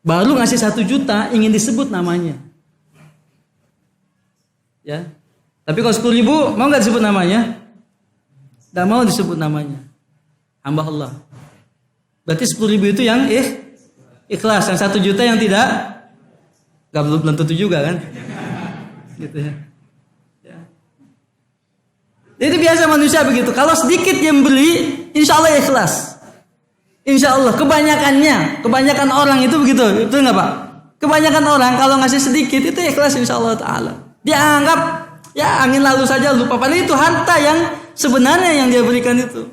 Baru ngasih 1 juta ingin disebut namanya. Ya. Tapi kalau 10.000 mau nggak disebut namanya? Nggak mau disebut namanya. Hamba Allah. Berarti 10.000 itu yang ikhlas, yang 1 juta yang tidak, nggak belum tentu juga kan? Gitu ya. Ya. Jadi biasa manusia begitu. Kalau sedikit yang beli, insya Allah ikhlas. Insya Allah. Kebanyakan orang itu begitu. Itu nggak Pak? Kebanyakan orang kalau ngasih sedikit itu ikhlas insya Allah Taala. Dia anggap ya angin lalu saja, lupa. Padahal itu harta yang sebenarnya yang dia berikan itu.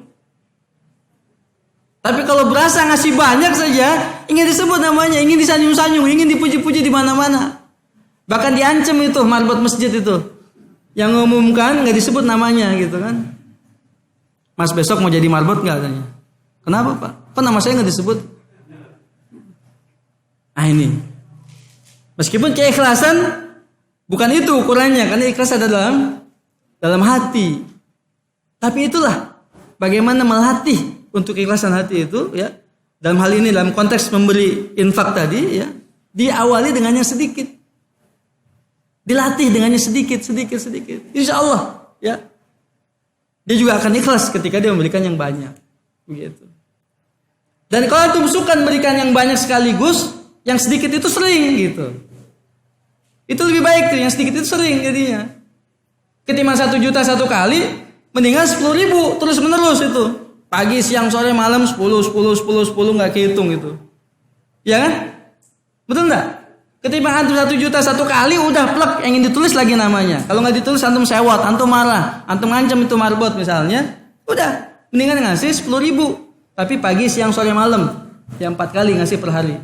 Tapi kalau berasa ngasih banyak saja, ingin disebut namanya, ingin disanjung-sanjung, ingin dipuji-puji di mana-mana. Bahkan diancam itu marbot masjid itu. Yang ngumumkan nggak disebut namanya gitu kan. Mas besok mau jadi marbot nggak katanya? Kenapa Pak? Kok nama saya nggak disebut? Ah ini. Meskipun keikhlasan bukan itu ukurannya, karena ikhlas ada dalam hati. Tapi itulah bagaimana melatih untuk keikhlasan hati itu ya. Dalam hal ini dalam konteks memberi infak tadi ya, diawali dengan yang sedikit. Dilatih dengannya sedikit. Insya Allah ya. Dia juga akan ikhlas ketika dia memberikan yang banyak. Begitu. Dan kalau itu suka memberikan yang banyak sekaligus, yang sedikit itu sering gitu. Itu lebih baik tuh, yang sedikit itu sering jadinya. Ketimbang 1 juta 1 kali, mendingan 10.000 terus menerus itu. Pagi, siang, sore, malam 10 nggak kehitung gitu. Ya kan? Betul nggak? Ketimbang antum 1 juta 1 kali udah plek yang ingin ditulis lagi namanya. Kalau nggak ditulis antum sewot, antum marah, antum ngancam itu marbot misalnya. Udah, mendingan ngasih 10.000. Tapi pagi, siang, sore, malam. Yang 4 kali ngasih per hari.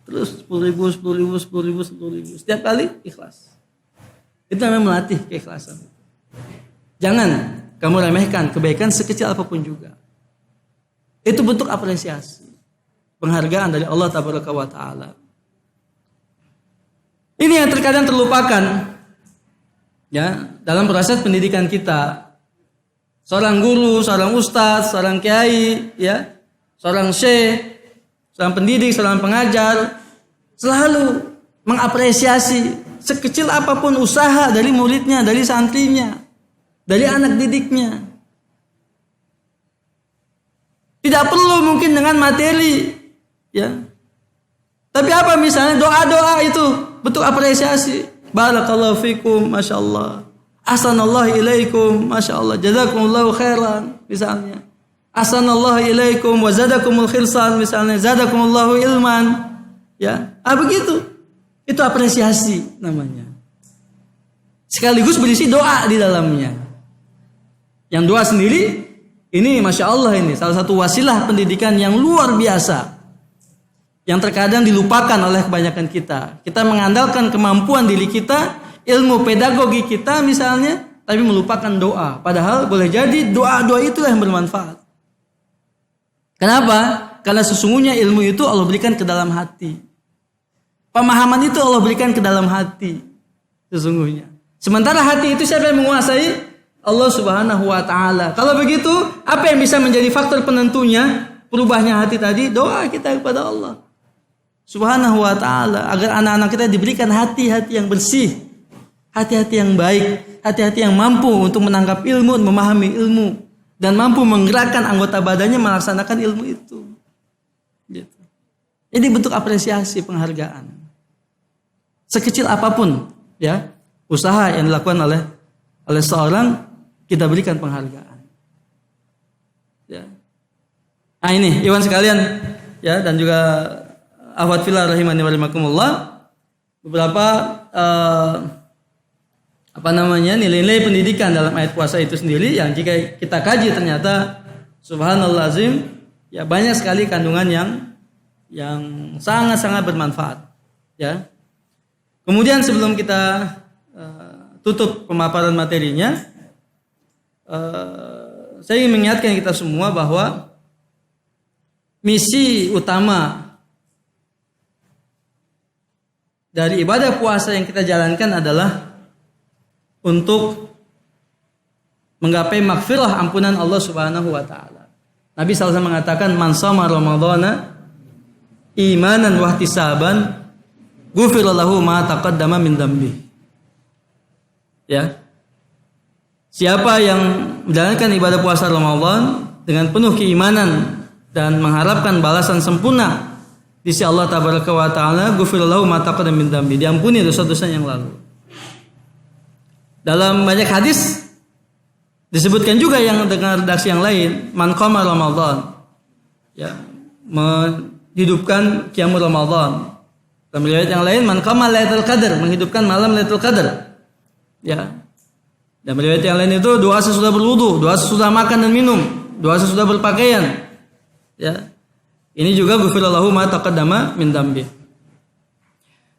Terus 10.000, 10.000, 10.000, 10.000. Setiap kali ikhlas. Itu namanya melatih keikhlasan. Jangan kamu remehkan kebaikan sekecil apapun juga. Itu bentuk apresiasi, penghargaan dari Allah Tabaraka wa Ta'ala. Ini yang terkadang terlupakan ya dalam proses pendidikan kita. Seorang guru, seorang ustadz, seorang kiai, ya, seorang syekh, seorang pendidik, seorang pengajar selalu mengapresiasi sekecil apapun usaha dari muridnya, dari santrinya, dari anak didiknya. Tidak perlu mungkin dengan materi, ya. Tapi apa misalnya doa-doa itu bentuk apresiasi. Barakallahu fikum, masya Allah. Ahsanallahu ilaikum, masya Allah. Jazakumullahu khairan, misalnya. Ahsanallahu ilaikum wa zadakumul khirsan, misalnya. Zadakumullahu ilman, ya. Begitu. Itu apresiasi namanya. Sekaligus berisi doa di dalamnya. Yang doa sendiri ini masya Allah ini salah satu wasilah pendidikan yang luar biasa yang terkadang dilupakan oleh kebanyakan kita. Kita mengandalkan kemampuan diri kita, ilmu pedagogi kita misalnya, tapi melupakan doa. Padahal boleh jadi doa-doa itulah yang bermanfaat. Kenapa? Karena sesungguhnya ilmu itu Allah berikan ke dalam hati. Pemahaman itu Allah berikan ke dalam hati. Sesungguhnya. Sementara hati itu siapa yang menguasai? Allah Subhanahu wa Ta'ala. Kalau begitu, apa yang bisa menjadi faktor penentunya berubahnya hati tadi? Doa kita kepada Allah Subhanahu wa Ta'ala agar anak-anak kita diberikan hati-hati yang bersih, hati-hati yang baik, hati-hati yang mampu untuk menangkap ilmu, memahami ilmu, dan mampu menggerakkan anggota badannya melaksanakan ilmu itu. Gitu. Ini bentuk apresiasi, penghargaan. Sekecil apapun, ya, usaha yang dilakukan oleh seorang, kita berikan penghargaan. Ya. Nah ini, iwan sekalian, ya, dan juga akhwat fillah rahimani wa rahimakumullah, beberapa nilai-nilai pendidikan dalam ayat puasa itu sendiri yang jika kita kaji ternyata subhanallah azim, ya banyak sekali kandungan yang sangat-sangat bermanfaat, ya. Kemudian sebelum kita tutup pemaparan materinya, saya ingin mengingatkan kita semua bahwa misi utama dari ibadah puasa yang kita jalankan adalah untuk menggapai maghfirah, ampunan Allah Subhanahu wa Ta'ala. Nabi SAW mengatakan, man shoma ramadhana imanan wa ihtisaban ghufira lahu ma taqaddama min dhanbi. Ya. Siapa yang menjalankan ibadah puasa Ramadan dengan penuh keimanan dan mengharapkan balasan sempurna di sisi Allah Tabaraka wa Ta'ala, ghufira lahu ma taqaddama min dhanbi, diampuni dosa-dosa yang lalu. Dalam banyak hadis disebutkan juga yang dengan redaksi yang lain, man qama Ramadan, ya, menghidupkan qiyamul Ramadan. Dalam riwayat yang lain, man qama Lailatul Qadar, menghidupkan malam Lailatul Qadar. Ya. Dan riwayat yang lain itu doa sesudah berwudu, doa sesudah makan dan minum, doa sesudah berpakaian. Ya. Ini juga ghufira lahu ma taqaddama min dhanbi.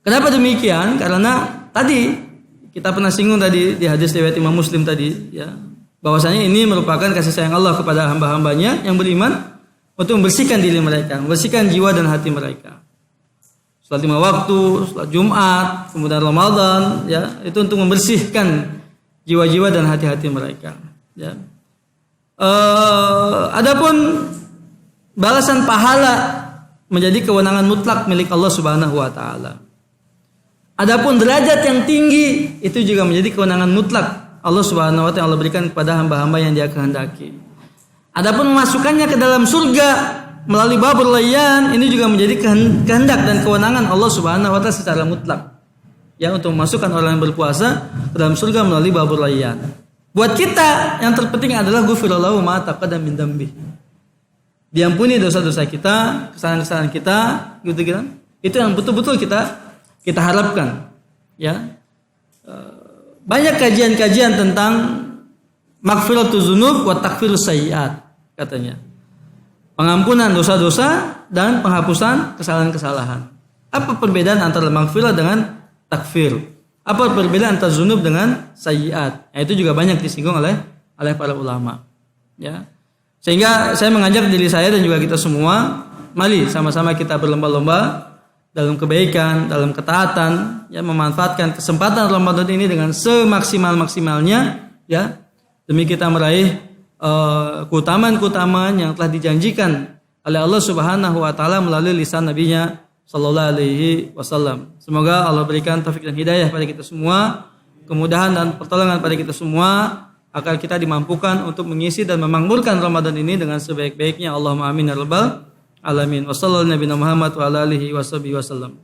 Kenapa demikian? Karena tadi kita pernah singgung tadi di hadis riwayat Imam Muslim tadi, ya, bahwasanya ini merupakan kasih sayang Allah kepada hamba-hambanya yang beriman untuk membersihkan diri mereka, membersihkan jiwa dan hati mereka. Salat 5 waktu, salat Jumat, kemudian Ramadan, ya, itu untuk membersihkan jiwa-jiwa dan hati-hati mereka. Ya. Adapun balasan pahala menjadi kewenangan mutlak milik Allah Subhanahu wa Ta'ala. Adapun derajat yang tinggi itu juga menjadi kewenangan mutlak Allah Subhanahu wa Ta'ala berikan kepada hamba-hamba yang Dia kehendaki. Adapun memasukkannya ke dalam surga melalui babul layyan, ini juga menjadi kehendak dan kewenangan Allah Subhanahu wa Ta'ala secara mutlak. Ya, untuk memasukkan orang yang berpuasa ke dalam surga melalui babul layyan. Buat kita yang terpenting adalah ghufira lahu ma taqaddama min dhanbi. Diampuni dosa-dosa kita, kesalahan-kesalahan kita, gitu kan? Itu yang betul-betul kita harapkan. Ya. Banyak kajian-kajian tentang maghfiratuz dzunub wa takfirus sayyi'at katanya. Pengampunan dosa-dosa dan penghapusan kesalahan-kesalahan. Apa perbedaan antara maghfirah dengan takfir? Apa perbedaan antara zunub dengan sayyiat? Itu juga banyak disinggung oleh para ulama. Ya. Sehingga saya mengajak diri saya dan juga kita semua, mari sama-sama kita berlomba-lomba dalam kebaikan, dalam ketaatan, ya, memanfaatkan kesempatan Ramadan ini dengan semaksimal-maksimalnya, ya, demi kita meraih keutamaan-keutamaan yang telah dijanjikan oleh Allah Subhanahu wa taala melalui lisan nabinya sallallahu alaihi wasallam. Semoga Allah berikan taufik dan hidayah pada kita semua, kemudahan dan pertolongan pada kita semua agar kita dimampukan untuk mengisi dan memakmurkan Ramadan ini dengan sebaik-baiknya. Allahumma amin ya rabbal alamin. Wassallallahu nabiyana Muhammad wa ala alihi wasallam.